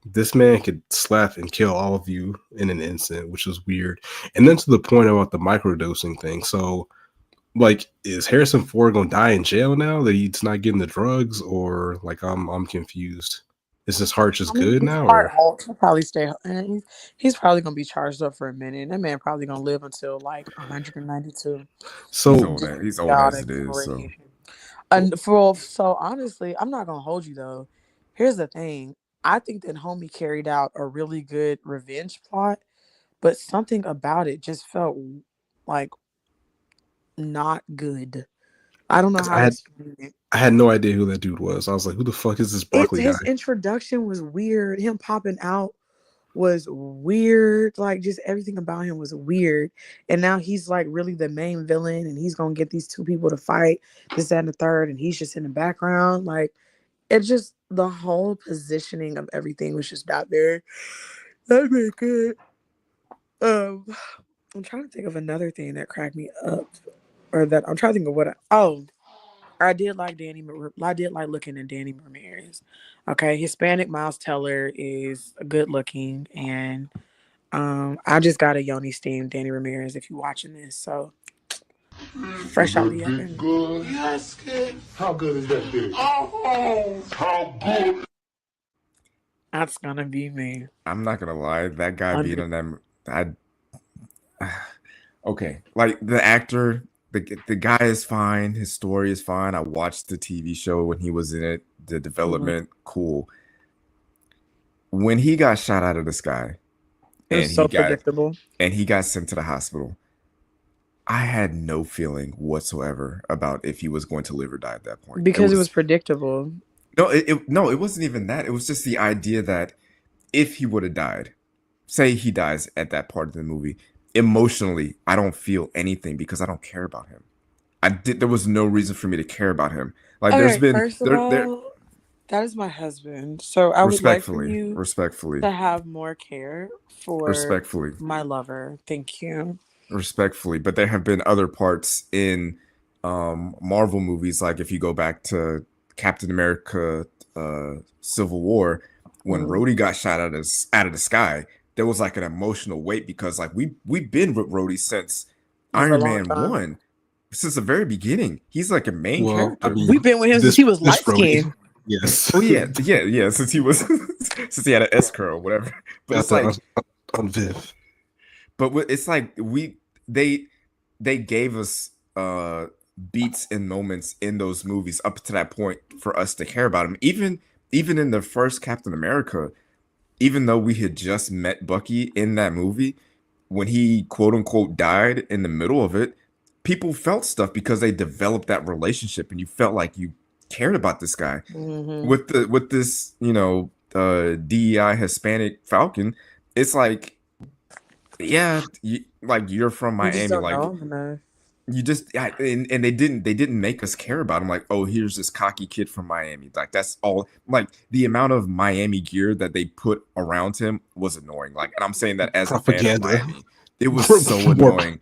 Speaker 1: this man could slap and kill all of you in an instant, which was weird. And then to the point about the microdosing thing. So Like, is Harrison Ford gonna die in jail now that he's not getting the drugs, or like I'm confused. Is his heart just
Speaker 5: I mean,
Speaker 1: good
Speaker 5: his
Speaker 1: now,
Speaker 5: heart
Speaker 1: or
Speaker 5: holds. He'll probably stay. And he's probably gonna be charged up for a minute. That man probably gonna live until like 192.
Speaker 2: He's
Speaker 1: so?
Speaker 2: old.
Speaker 5: Just
Speaker 2: He's old
Speaker 5: out
Speaker 2: as
Speaker 5: of
Speaker 2: it is. So
Speaker 5: creation. And for so honestly, I'm not gonna hold you though. Here's the thing. I think that homie carried out a really good revenge plot, but something about it just felt like not good. I don't know
Speaker 1: 'Cause
Speaker 5: how to explain it.
Speaker 1: I had no idea who that dude was. I was like, who the fuck is this broccoli guy?
Speaker 5: His introduction was weird. Him popping out was weird. Like just everything about him was weird. And now he's like really the main villain and he's gonna get these two people to fight, this, that, and the third, and he's just in the background. Like it just the whole positioning of everything was just not there. That made good. Um I'm trying to think of another thing that cracked me up. Or that I'm trying to think of I did like I did like looking at Danny Ramirez. Okay, Hispanic Miles Teller is good looking, and I just got a Yoni steam Danny Ramirez if you're watching this. So fresh out the oven.
Speaker 3: Good. Yes, kid. How good is that dick? Oh, how good.
Speaker 5: That's gonna be me.
Speaker 2: I'm not gonna lie, that guy
Speaker 5: Under-
Speaker 2: being in them, okay, like the actor, the guy is fine. His story is fine. I watched the TV show when he was in it. The development, cool. When he got shot out of the sky,
Speaker 5: It
Speaker 2: and
Speaker 5: was so
Speaker 2: he got
Speaker 5: predictable.
Speaker 2: sent to the hospital, I had no feeling whatsoever about if he was going to live or die at that point.
Speaker 5: Because it was predictable.
Speaker 2: No, it wasn't even that. It was just the idea that if he would have died, say he dies at that part of the movie, emotionally, I don't feel anything because I don't care about him. There was no reason for me to care about him. Like there's
Speaker 5: Okay,
Speaker 2: been
Speaker 5: first of all, that is my husband. So I would like for you
Speaker 2: respectfully,
Speaker 5: to have more care for
Speaker 2: respectfully,
Speaker 5: my lover. Thank you.
Speaker 2: but there have been other parts in Marvel movies, like if you go back to Captain America Civil War, when Rhodey got shot out of the sky, there was like an emotional weight because like we've been with Rhodey since
Speaker 5: For a
Speaker 2: Iron
Speaker 5: long
Speaker 2: Man
Speaker 5: time.
Speaker 2: 1, since the very beginning. He's like a main
Speaker 1: Well,
Speaker 2: character.
Speaker 1: I mean,
Speaker 5: We've been with him since he was light
Speaker 1: Brody.
Speaker 5: skinned.
Speaker 1: Yes.
Speaker 2: Oh yeah. Since he was since he had an S curl or whatever. But it's like
Speaker 1: on Viv.
Speaker 2: But it's like they gave us beats and moments in those movies up to that point for us to care about him. Even in the first Captain America, even though we had just met Bucky in that movie, when he quote unquote died in the middle of it, people felt stuff because they developed that relationship and you felt like you cared about this guy. With this, DEI Hispanic Falcon. It's like, yeah, you're from Miami, like you just and they didn't make us care about him. Like, oh, here's this cocky kid from Miami. Like that's all. Like the amount of Miami gear that they put around him was annoying. Like, and I'm saying that as
Speaker 1: Propaganda.
Speaker 2: a fan of Miami, it was so annoying.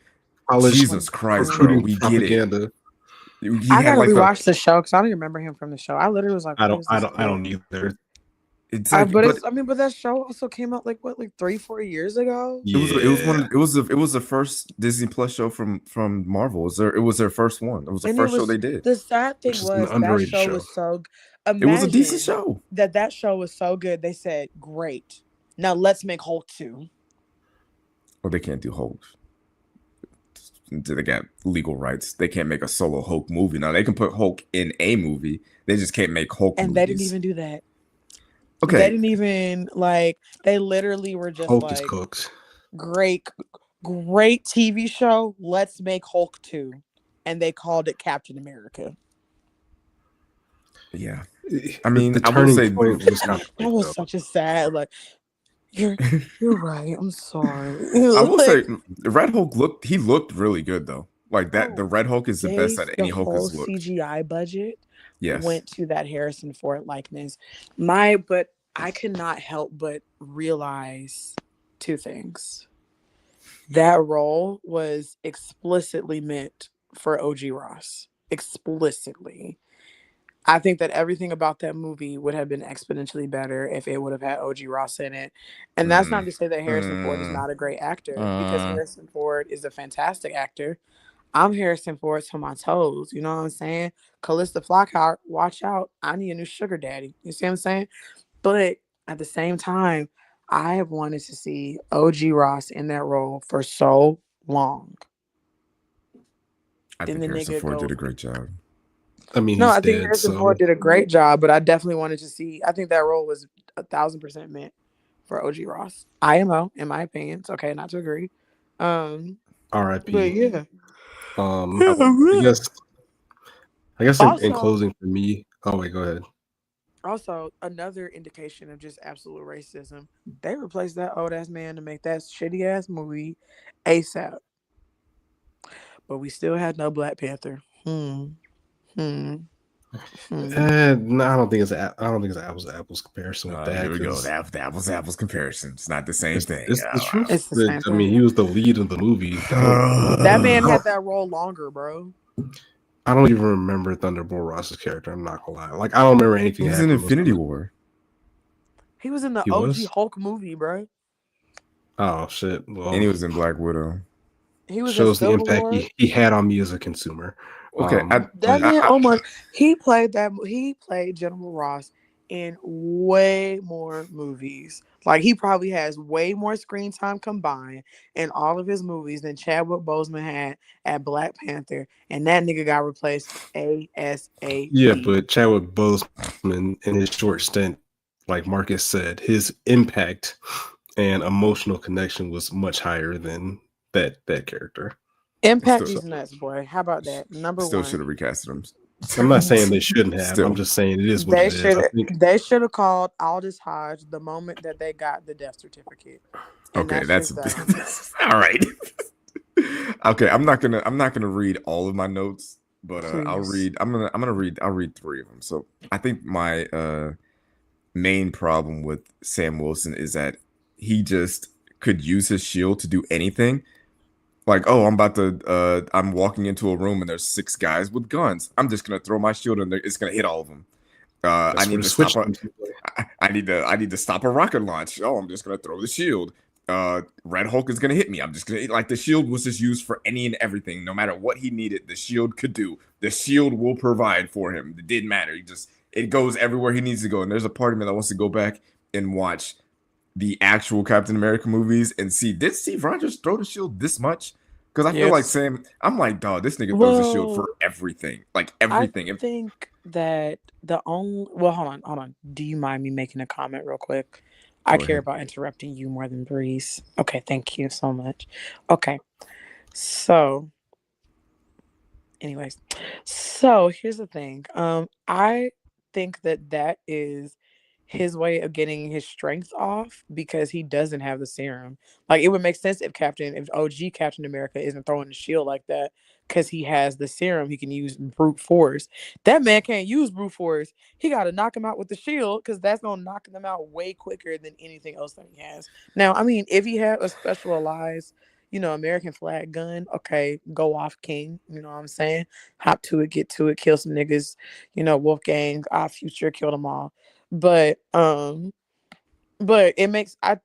Speaker 2: Jesus Christ, bro, we get it.
Speaker 5: I gotta rewatch the show because I don't even remember him from the show. I literally was like,
Speaker 1: I don't either.
Speaker 2: It's like,
Speaker 5: but that show also came out like 3-4 years ago.
Speaker 2: It was the first Disney Plus show from Marvel. It was their first one. It was the first show they did.
Speaker 5: The sad thing was that show was so.
Speaker 2: It was a decent show.
Speaker 5: That show was so good. They said, "Great, now let's make Hulk 2."
Speaker 2: Well, they can't do Hulk. They got legal rights. They can't make a solo Hulk movie. Now they can put Hulk in a movie. They just can't make Hulk.
Speaker 5: And
Speaker 2: movies.
Speaker 5: They didn't even do that.
Speaker 2: Okay.
Speaker 5: They didn't even they literally were just
Speaker 1: Hulk is cooked.
Speaker 5: Great TV show. Let's make Hulk 2. And they called it Captain America.
Speaker 2: Yeah. I mean,
Speaker 1: the
Speaker 2: I would say
Speaker 1: point was not
Speaker 5: that was such a sad, you're right. I'm sorry.
Speaker 2: I will say Red Hulk looked really good though. Like that, the Red Hulk is the best that any Hulk has looked.
Speaker 5: CGI budget
Speaker 2: yes.
Speaker 5: went to that Harrison Ford likeness. But I could not help but realize two things. That role was explicitly meant for OG Ross. Explicitly. I think that everything about that movie would have been exponentially better if it would have had OG Ross in it. And that's not to say that Harrison Ford is not a great actor, because Harrison Ford is a fantastic actor. I'm Harrison Ford to my toes. You know what I'm saying? Callista Flockhart, watch out. I need a new sugar daddy. You see what I'm saying? But at the same time, I have wanted to see OG Ross in that role for so long.
Speaker 2: I
Speaker 5: Then
Speaker 2: think
Speaker 5: the
Speaker 2: Harrison
Speaker 5: nigga
Speaker 2: Ford
Speaker 5: go.
Speaker 2: did a great job.
Speaker 1: I mean,
Speaker 5: No,
Speaker 1: he's
Speaker 5: I think
Speaker 1: dead,
Speaker 5: Harrison
Speaker 1: so
Speaker 5: Ford did a great job, but I definitely wanted to see. I think that role was 1,000% meant for OG Ross. IMO, in my opinion. It's okay not to agree. But
Speaker 1: R.I.P.
Speaker 5: yeah.
Speaker 1: I
Speaker 5: Yeah,
Speaker 1: guess in
Speaker 5: Also,
Speaker 1: closing for me. Oh wait, go ahead.
Speaker 5: also another indication of just absolute racism. They replaced that old ass man to make that shitty ass movie ASAP, but we still had no Black Panther. Hmm.
Speaker 1: No, I don't think I don't think it's an apples to apples comparison with that
Speaker 2: Here we go.
Speaker 1: because
Speaker 2: The apples to apples comparison. It's not the same thing.
Speaker 1: it's the truth.
Speaker 5: It's the same
Speaker 1: I mean,
Speaker 5: thing.
Speaker 1: he was the lead of the movie. I don't.
Speaker 5: That man
Speaker 1: I
Speaker 5: had
Speaker 1: don't,
Speaker 5: that role longer, bro.
Speaker 1: I don't even remember Thunderbolt Ross's character. I'm not gonna lie. Like I don't remember anything
Speaker 2: He
Speaker 1: that
Speaker 2: was in
Speaker 1: happened.
Speaker 2: Infinity War.
Speaker 5: He was in the
Speaker 1: He
Speaker 5: OG
Speaker 1: was.
Speaker 5: Hulk movie, bro.
Speaker 1: Oh shit.
Speaker 2: And
Speaker 1: Well,
Speaker 2: he was in Black Widow.
Speaker 5: He was in
Speaker 1: shows the
Speaker 5: Civil
Speaker 1: impact
Speaker 5: War.
Speaker 1: he had on me as a consumer.
Speaker 2: Okay.
Speaker 5: That
Speaker 1: But
Speaker 5: man, oh my, he played that. He played General Ross in way more movies. Like he probably has way more screen time combined in all of his movies than Chadwick Boseman had at Black Panther, and that nigga got replaced ASAP.
Speaker 1: yeah, but Chadwick Boseman in his short stint, like Marcus said, his impact and emotional connection was much higher than that character.
Speaker 5: Impact
Speaker 2: Still,
Speaker 5: these nuts, boy. How about that? Number
Speaker 2: still
Speaker 5: one.
Speaker 2: should have recasted him.
Speaker 1: I'm not saying they shouldn't have. I'm
Speaker 2: Still.
Speaker 1: just saying it is what
Speaker 5: They
Speaker 1: it is. I
Speaker 5: should
Speaker 1: think
Speaker 5: they should have called Aldous Hodge the moment that they got the death certificate. And
Speaker 2: Okay,
Speaker 5: that's
Speaker 2: that's
Speaker 5: just that.
Speaker 2: all right. Okay, I'm not gonna read all of my notes, but I'll
Speaker 5: Please.
Speaker 2: read. I'll read 3 of them. So I think my main problem with Sam Wilson is that he just could use his shield to do anything. Like, oh, I'm walking into a room and there's 6 guys with guns. I'm just gonna throw my shield and it's gonna hit all of them. I
Speaker 1: that's where
Speaker 2: need
Speaker 1: the
Speaker 2: to
Speaker 1: switch
Speaker 2: stop.
Speaker 1: comes into play.
Speaker 2: I need to stop a rocket launch. Oh, I'm just gonna throw the shield. Red Hulk is gonna hit me. I'm just gonna like the shield was just used for any and everything. No matter what he needed, the shield could do. The shield will provide for him. It didn't matter. It goes everywhere he needs to go. And there's a part of me that wants to go back and watch the actual Captain America movies and see, did Steve Rogers throw the shield this much? Because I feel like
Speaker 5: Yes.
Speaker 2: I'm like, dog, this nigga throws the shield
Speaker 5: Well,
Speaker 2: for everything. Like
Speaker 5: I
Speaker 2: everything.
Speaker 5: think that hold on. Do you mind me making a comment real quick?
Speaker 2: Go
Speaker 5: I care
Speaker 2: ahead.
Speaker 5: about interrupting you more than Breeze. Okay, thank you so much. Okay. So, anyways, so here's the thing. I think that is his way of getting his strength off because he doesn't have the serum. Like it would make sense if OG Captain America isn't throwing the shield like that because he has the serum. He can use brute force. That man can't use brute force. He got to knock him out with the shield because that's gonna knock them out way quicker than anything else that he has. Now, I mean, if he had a specialized, American flag gun, okay, go off, King. You know what I'm saying? Hop to it, get to it, kill some niggas. Wolfgang, our future, kill them all. But I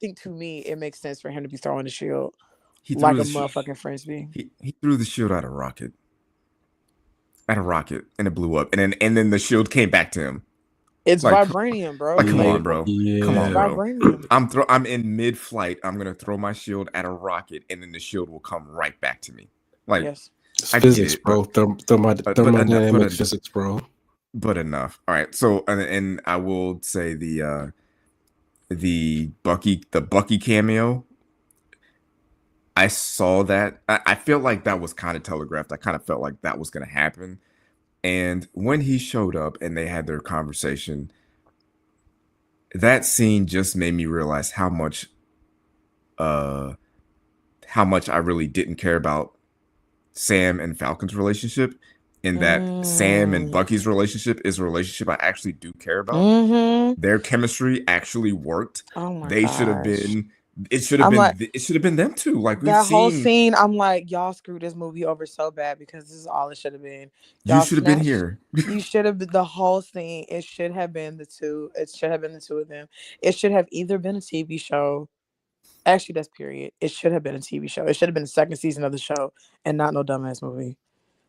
Speaker 5: think to me it makes sense for him to be throwing the shield
Speaker 2: He
Speaker 5: like
Speaker 2: threw
Speaker 5: a
Speaker 2: the shield.
Speaker 5: motherfucking frisbee.
Speaker 2: He threw the shield at a rocket. At a rocket, and it blew up, and then the shield came back to him.
Speaker 5: It's
Speaker 2: Like,
Speaker 5: vibranium, bro.
Speaker 2: Like, come on, bro.
Speaker 1: Yeah.
Speaker 2: Come on,
Speaker 5: It's
Speaker 2: bro.
Speaker 5: vibranium.
Speaker 2: I'm in mid-flight. I'm gonna throw my shield at a rocket, and then the shield will come right back to me. Like,
Speaker 5: Yes.
Speaker 1: It's
Speaker 2: I get
Speaker 1: physics,
Speaker 2: it,
Speaker 1: bro.
Speaker 2: but
Speaker 1: Thermodynamic physics, bro.
Speaker 2: but enough. All right. So, and I will say the Bucky cameo. I saw that. I feel like that was kind of telegraphed. I kind of felt like that was gonna happen. And when he showed up and they had their conversation, that scene just made me realize how much I really didn't care about Sam and Falcon's relationship, and that Sam and Bucky's relationship is a relationship I actually do care about.
Speaker 5: Mm-hmm.
Speaker 2: Their chemistry actually worked.
Speaker 5: Oh my
Speaker 2: They
Speaker 5: gosh.
Speaker 2: should have been. It should have been them too. Like we've
Speaker 5: that whole
Speaker 2: seen.
Speaker 5: scene, I'm like, y'all screwed this movie over so bad because this is all it should have been.
Speaker 2: You
Speaker 5: Y'all
Speaker 2: should have been
Speaker 5: snatched-
Speaker 2: here.
Speaker 5: You should have been the whole scene. It should have been the two. It should have been the two of them. It should have either been a TV show Actually, that's period. It should have been a TV show. It should have been the second season of the show and not no dumbass movie.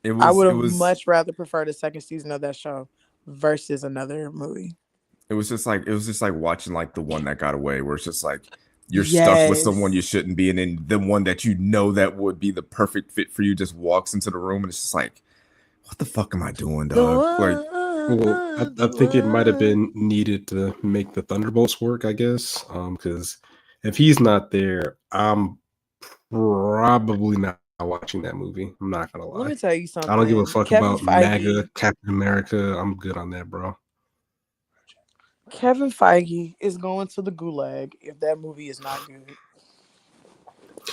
Speaker 5: I would
Speaker 2: It
Speaker 5: have
Speaker 2: was
Speaker 5: much rather preferred the second season of that show versus another movie.
Speaker 2: it was just like watching like the one that got away, where it's just like you're stuck with someone you
Speaker 5: Yes.
Speaker 2: shouldn't be, and then the one that you know that would be the perfect fit for you just walks into the room, and it's just like, what the fuck am I doing,
Speaker 5: The
Speaker 2: dog? Like,
Speaker 1: Well, I
Speaker 5: the
Speaker 1: think it might have
Speaker 5: one.
Speaker 1: been needed to make the Thunderbolts work, I guess. Because if he's not there, I'm probably not watching that movie. I'm not gonna
Speaker 5: Let me
Speaker 1: lie.
Speaker 5: tell you
Speaker 1: I don't give a
Speaker 5: something.
Speaker 1: fuck
Speaker 5: Kevin
Speaker 1: about MAGA,
Speaker 5: Feige.
Speaker 1: Captain America. I'm good on that, bro.
Speaker 5: Kevin Feige is going to the gulag if that movie is not good.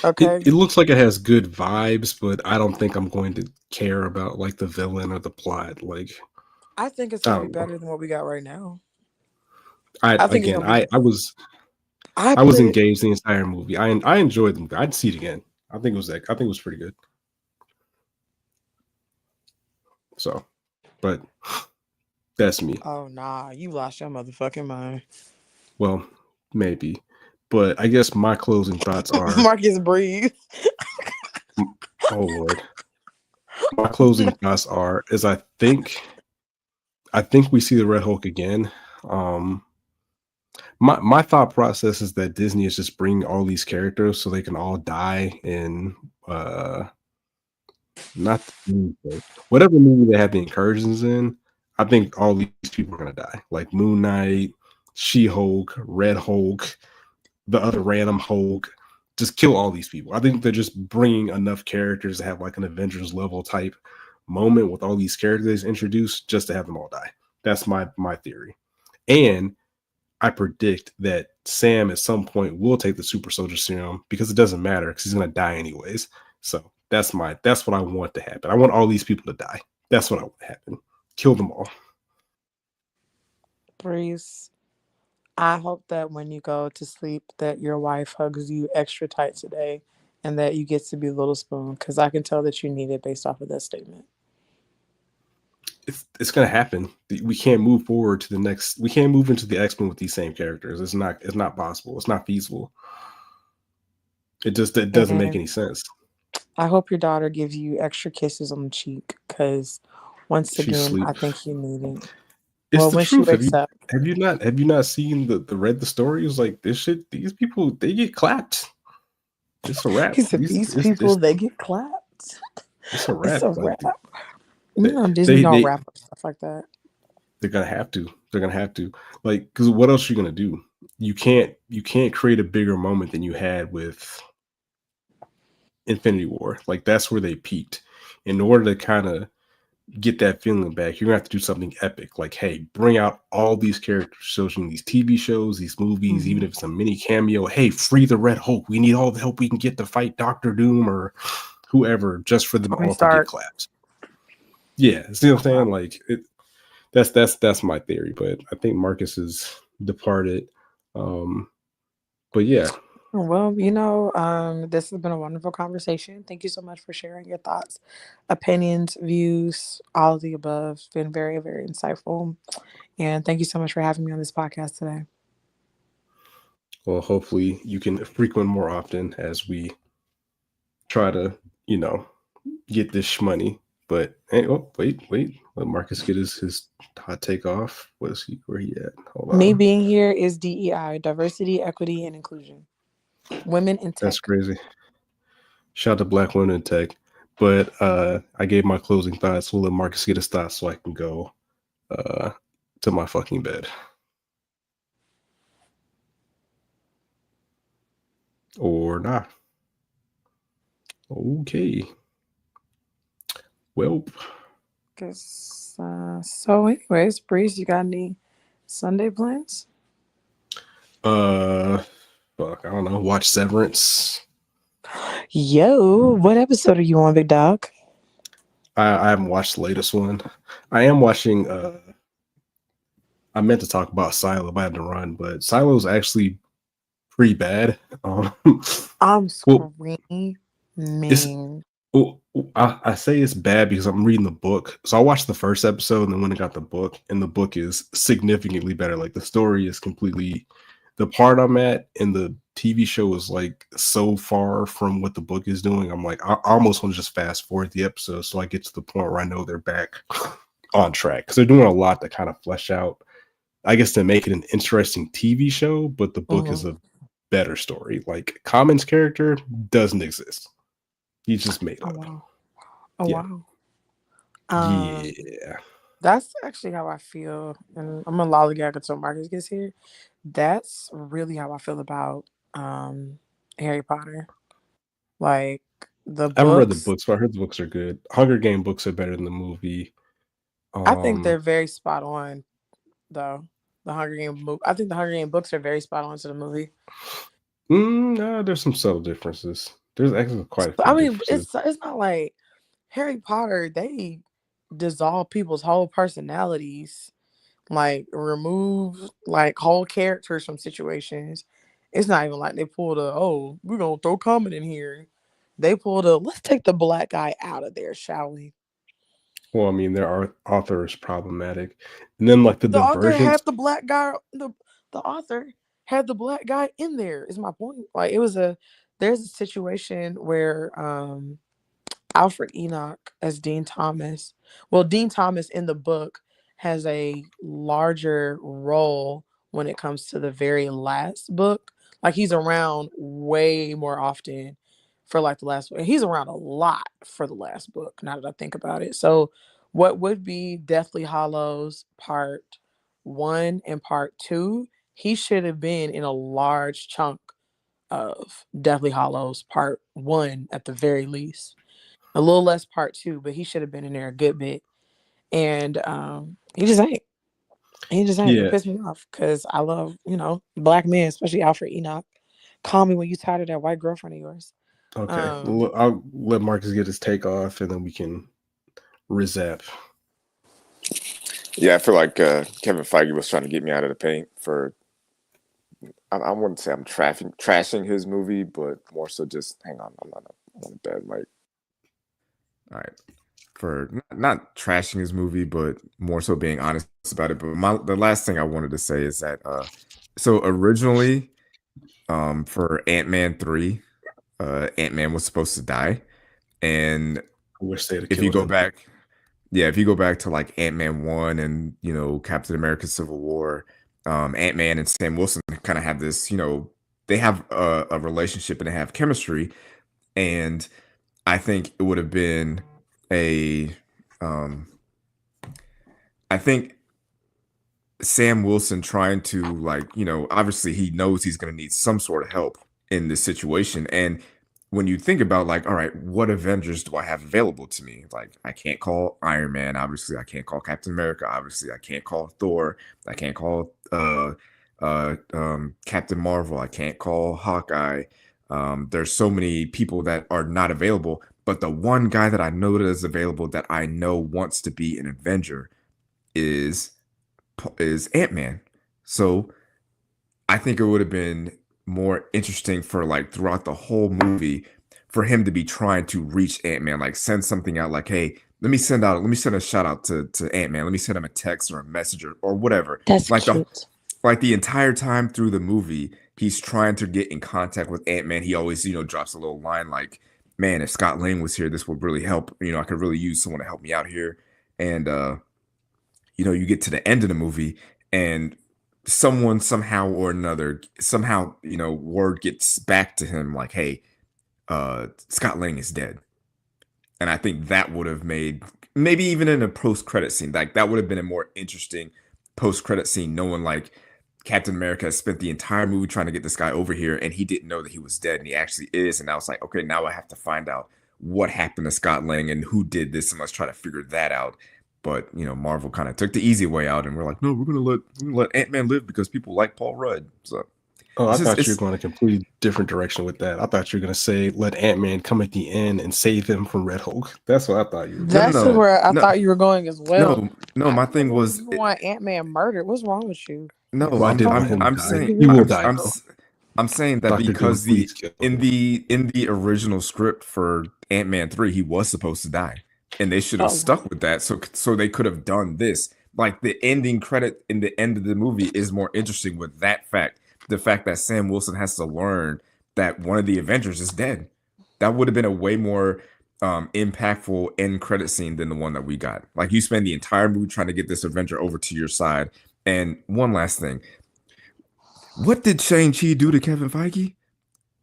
Speaker 5: Okay.
Speaker 1: It looks like it has good vibes, but I don't think I'm going to care about like the villain or the plot. Like,
Speaker 5: I think it's
Speaker 1: I
Speaker 5: gonna be
Speaker 1: don't know.
Speaker 5: better than what we got right now.
Speaker 1: I
Speaker 5: I think it's
Speaker 1: again,
Speaker 5: gonna be.
Speaker 1: I was
Speaker 5: I
Speaker 1: I was
Speaker 5: put
Speaker 1: engaged the entire movie. I enjoyed the movie. I'd see it again. I think it was pretty good. So, but that's me.
Speaker 5: oh nah, you lost your motherfucking mind.
Speaker 1: Well, maybe, but I guess my closing thoughts are.
Speaker 5: Marcus breathe.
Speaker 1: Oh Lord, my closing thoughts are is I think we see the Red Hulk again. My thought process is that Disney is just bringing all these characters so they can all die in not the movie, whatever movie they have the incursions in. I think all these people are gonna die, like Moon Knight, She-Hulk, Red Hulk, the other random Hulk. Just kill all these people. I think they're just bringing enough characters to have like an Avengers level type moment with all these characters introduced, just to have them all die. That's my theory. And I predict that Sam at some point will take the super soldier serum because it doesn't matter because he's gonna die anyways. So that's what I want to happen. I want all these people to die. That's what I want to happen. Kill them all.
Speaker 5: Breeze. I hope that when you go to sleep that your wife hugs you extra tight today and that you get to be Little Spoon because I can tell that you need it based off of that statement.
Speaker 1: It's gonna happen. We can't move forward to the next. We can't move into the X-Men with these same characters. It's not possible. It's not feasible. It doesn't make
Speaker 5: And
Speaker 1: any sense.
Speaker 5: I hope your daughter gives you extra kisses on the cheek because once
Speaker 1: She's
Speaker 5: again,
Speaker 1: asleep.
Speaker 5: I think you need it.
Speaker 1: It's
Speaker 5: Well,
Speaker 1: the
Speaker 5: when she
Speaker 1: truth.
Speaker 5: wakes up,
Speaker 1: Have you not seen the read the stories like this shit? These people they get clapped. It's a wrap.
Speaker 5: he said, "These people they get clapped.
Speaker 1: It's a wrap.
Speaker 5: It's a
Speaker 1: Like
Speaker 5: wrap." You know, Disney
Speaker 1: they
Speaker 5: don't wrap up stuff like that.
Speaker 1: they're gonna have to. They're gonna have to. Like, because what else are you gonna do? You can't create a bigger moment than you had with Infinity War. Like that's where they peaked. In order to kind of get that feeling back, you're gonna have to do something epic. Like, hey, bring out all these characters, shows these TV shows, these movies, even if it's a mini cameo. Hey, free the Red Hulk. We need all the help we can get to fight Doctor Doom or whoever, just for them all to get claps. Yeah, see what I'm saying? Like that's my theory, but I think Marcus is departed. But yeah.
Speaker 5: Well, this has been a wonderful conversation. Thank you so much for sharing your thoughts, opinions, views, all of the above. It's been very, very insightful. And thank you so much for having me on this podcast today.
Speaker 1: Well, hopefully you can frequent more often as we try to, get this money. But hey, wait. Let Marcus get his hot take off. Where he at? Hold on.
Speaker 5: Me being here is DEI, diversity, equity, and inclusion. Women in tech.
Speaker 1: That's crazy. Shout out to Black women in tech. But I gave my closing thoughts. We'll let Marcus get his thoughts so I can go to my fucking bed. Or not. Okay. Well.
Speaker 5: So anyways, Breeze, you got any Sunday plans?
Speaker 1: Fuck, I don't know. Watch Severance.
Speaker 5: Yo, what episode are you on, big dog?
Speaker 1: I haven't watched the latest one. I am watching I meant to talk about Silo, but I had to run, but Silo's actually pretty bad.
Speaker 5: I'm screaming.
Speaker 1: I say it's bad because I'm reading the book. So I watched the first episode and then when I got the book, and the book is significantly better. Like the the part I'm at in the TV show is like so far from what the book is doing. I'm like, I almost want to just fast forward the episode so I get to the point where I know they're back on track, because they're doing a lot to kind of flesh out, I guess, to make it an interesting TV show. But the book is a better story. Like, Common's character doesn't exist. He's just made up.
Speaker 5: Wow. Oh
Speaker 1: Yeah.
Speaker 5: wow.
Speaker 1: Yeah.
Speaker 5: That's actually how I feel, and I'm a lollygag until Marcus gets here. That's really how I feel about Harry Potter. Like, the
Speaker 1: I haven't read the
Speaker 5: books,
Speaker 1: books, but I heard the books are good. Hunger Game books are better than the movie.
Speaker 5: I think they're very spot on, though. I think the Hunger Game books are very spot on to the movie.
Speaker 1: No, there's some subtle differences. There's actually quite a few
Speaker 5: I mean,
Speaker 1: differences.
Speaker 5: it's not like Harry Potter. They dissolve people's whole personalities, like remove like whole characters from situations. It's not even like they pulled we're gonna throw Common in here. They pulled let's take the black guy out of there, shall we?
Speaker 1: Well, I mean, their author is problematic. And then, like, the
Speaker 5: The author
Speaker 1: divergence.
Speaker 5: had the black guy. The author had the black guy in there. Is my point. Like, there's a situation where Alfred Enoch as Dean Thomas. Well, Dean Thomas in the book has a larger role when it comes to the very last book. Like, he's around way more often for like the last book. He's around a lot for the last book, now that I think about it. So what would be Deathly Hallows Part 1 and Part 2, he should have been in a large chunk of Deathly Hallows Part 1 at the very least. A little less Part 2, but he should have been in there a good bit. And he just ain't. He just ain't.
Speaker 1: Yeah.
Speaker 5: It pissed me off because I love, black men, especially Alfred Enoch. Call me when you tired of that white girlfriend of yours.
Speaker 1: Okay. I'll let Marcus get his take off, and then we can rezap.
Speaker 7: Yeah, I feel like Kevin Feige was trying to get me out of the paint for. I wouldn't say I'm trashing his movie, but more so just hang on. I'm on a bad mic.
Speaker 2: All right. For not trashing his movie, but more so being honest about it. But the last thing I wanted to say is that so originally for Ant-Man 3, Ant-Man was supposed to die. And
Speaker 1: I wish they'd
Speaker 2: if you go back to like Ant-Man 1 and Captain America Civil War, Ant-Man and Sam Wilson kind of have this, they have a relationship and they have chemistry. And I think it would have been I think Sam Wilson trying to obviously he knows he's going to need some sort of help in this situation. And when you think about like, all right, what Avengers do I have available to me? Like, I can't call Iron Man. Obviously, I can't call Captain America. Obviously, I can't call Thor. I can't call Captain Marvel. I can't call Hawkeye. There's so many people that are not available. But the one guy that I know that is available that I know wants to be an Avenger is Ant-Man. So I think it would have been more interesting for like throughout the whole movie for him to be trying to reach Ant-Man, like send something out like, hey, let me send a shout out to Ant-Man. Let me send him a text or a message or whatever.
Speaker 5: That's
Speaker 2: like
Speaker 5: cute.
Speaker 2: the entire time through the movie, he's trying to get in contact with Ant-Man. He always, drops a little line like, man, if Scott Lang was here, this would really help. I could really use someone to help me out here. And, you get to the end of the movie and someone somehow or another, word gets back to him like, hey, Scott Lang is dead. And I think that would have made, maybe even in a post-credit scene, like that would have been a more interesting post-credit scene, knowing like Captain America has spent the entire movie trying to get this guy over here and he didn't know that he was dead and he actually is. And I was like, okay, now I have to find out what happened to Scott Lang and who did this, and let's try to figure that out. But Marvel kind of took the easy way out and we're like, no, we're gonna let Ant-Man live because people like Paul Rudd. So
Speaker 1: I thought you were going a completely different direction with that. I thought you were going to say let Ant-Man come at the end and save them from Red Hulk. That's what I thought you were doing.
Speaker 5: That's where I thought you were going as well.
Speaker 2: No, my thing was
Speaker 5: you want Ant-Man murdered. What's wrong with you?
Speaker 2: No,
Speaker 1: Well,
Speaker 2: I'm saying
Speaker 1: you will die.
Speaker 2: I'm saying that
Speaker 1: Dr.
Speaker 2: because
Speaker 1: Doom, please kill him.
Speaker 2: in the original script for Ant-Man 3, he was supposed to die. And they should have stuck with that. So they could have done this. Like the ending credit in the end of the movie is more interesting with that fact the fact that Sam Wilson has to learn that one of the Avengers is dead. That would have been a way more impactful end credit scene than the one that we got. Like, you spend the entire movie trying to get this Avenger over to your side. And one last thing, what did Shang-Chi do to Kevin Feige?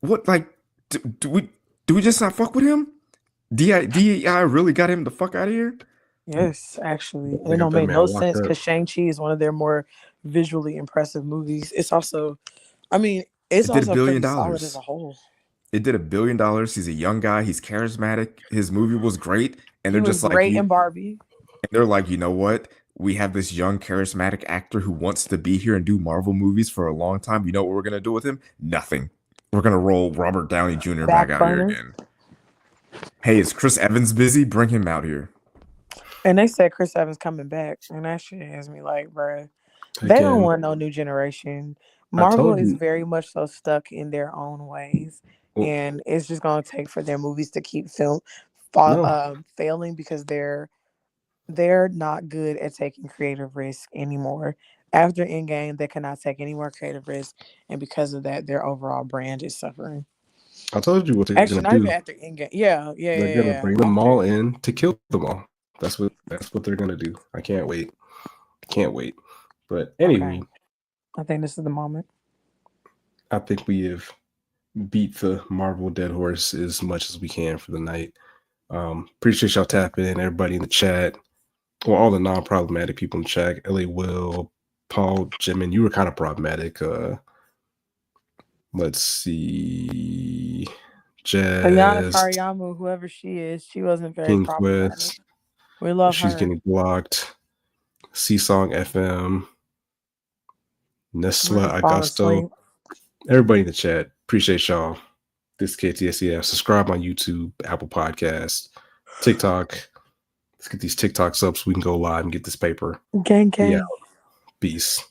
Speaker 2: What, like, do we just not fuck with him? DEI really got him the fuck out of here?
Speaker 5: Yes, actually.
Speaker 1: They
Speaker 5: It
Speaker 1: got
Speaker 5: don't
Speaker 1: that
Speaker 5: make
Speaker 1: man
Speaker 5: no
Speaker 1: locked
Speaker 5: sense
Speaker 1: up.
Speaker 5: because Shang-Chi is one of their more visually impressive movies. It's also, I mean, it's
Speaker 2: It did $1
Speaker 5: also
Speaker 2: billion.
Speaker 5: pretty solid as a whole.
Speaker 2: It did $1 billion. He's a young guy. He's charismatic. His movie was great. And
Speaker 5: He
Speaker 2: they're
Speaker 5: was
Speaker 2: just like,
Speaker 5: great in Barbie.
Speaker 2: and they're like, you know what? We have this young, charismatic actor who wants to be here and do Marvel movies for a long time. You know what we're going to do with him? Nothing. We're going to roll Robert Downey Jr. back out here
Speaker 5: Backburner.
Speaker 2: again. Hey, is Chris Evans busy? Bring him out here.
Speaker 5: And they said Chris Evans coming back. And that shit has me like, bruh, they
Speaker 1: Again,
Speaker 5: don't want no new generation.
Speaker 1: I
Speaker 5: Marvel
Speaker 1: told
Speaker 5: is
Speaker 1: you.
Speaker 5: very much so stuck in their own ways.
Speaker 1: Well,
Speaker 5: And it's just going to take for their movies to keep
Speaker 1: no.
Speaker 5: failing because they're not good at taking creative risk anymore. After Endgame, they cannot take any more creative risk, and because of that, their overall brand is suffering.
Speaker 1: I told you what they're
Speaker 5: Actually,
Speaker 1: gonna
Speaker 5: not even
Speaker 1: do.
Speaker 5: after Endgame. Yeah.
Speaker 1: They're gonna bring them
Speaker 5: After-
Speaker 1: all in to kill them all. That's what they're gonna do. I can't wait. Can't wait. But anyway,
Speaker 5: I think this is the moment.
Speaker 1: I think we have beat the Marvel dead horse as much as we can for the night. Appreciate y'all tapping in, everybody in the chat. Well, all the non-problematic people in the chat. LA Will, Paul, Jimin, you were kind of problematic. Let's see.
Speaker 5: Ayana
Speaker 1: Jazz,
Speaker 5: Karayamu, whoever she is, she wasn't very
Speaker 1: King
Speaker 5: problematic.
Speaker 1: Quest,
Speaker 5: We love
Speaker 1: she's
Speaker 5: her.
Speaker 1: getting blocked. C-Song FM, Nesla
Speaker 5: We're falling
Speaker 1: Augusto,
Speaker 5: asleep.
Speaker 1: everybody in the chat. Appreciate y'all. This is KTSEF. Subscribe on YouTube, Apple Podcasts, TikTok. Let's get these TikToks up so we can go live and get this paper.
Speaker 5: Gang gang.
Speaker 1: Yeah. Peace.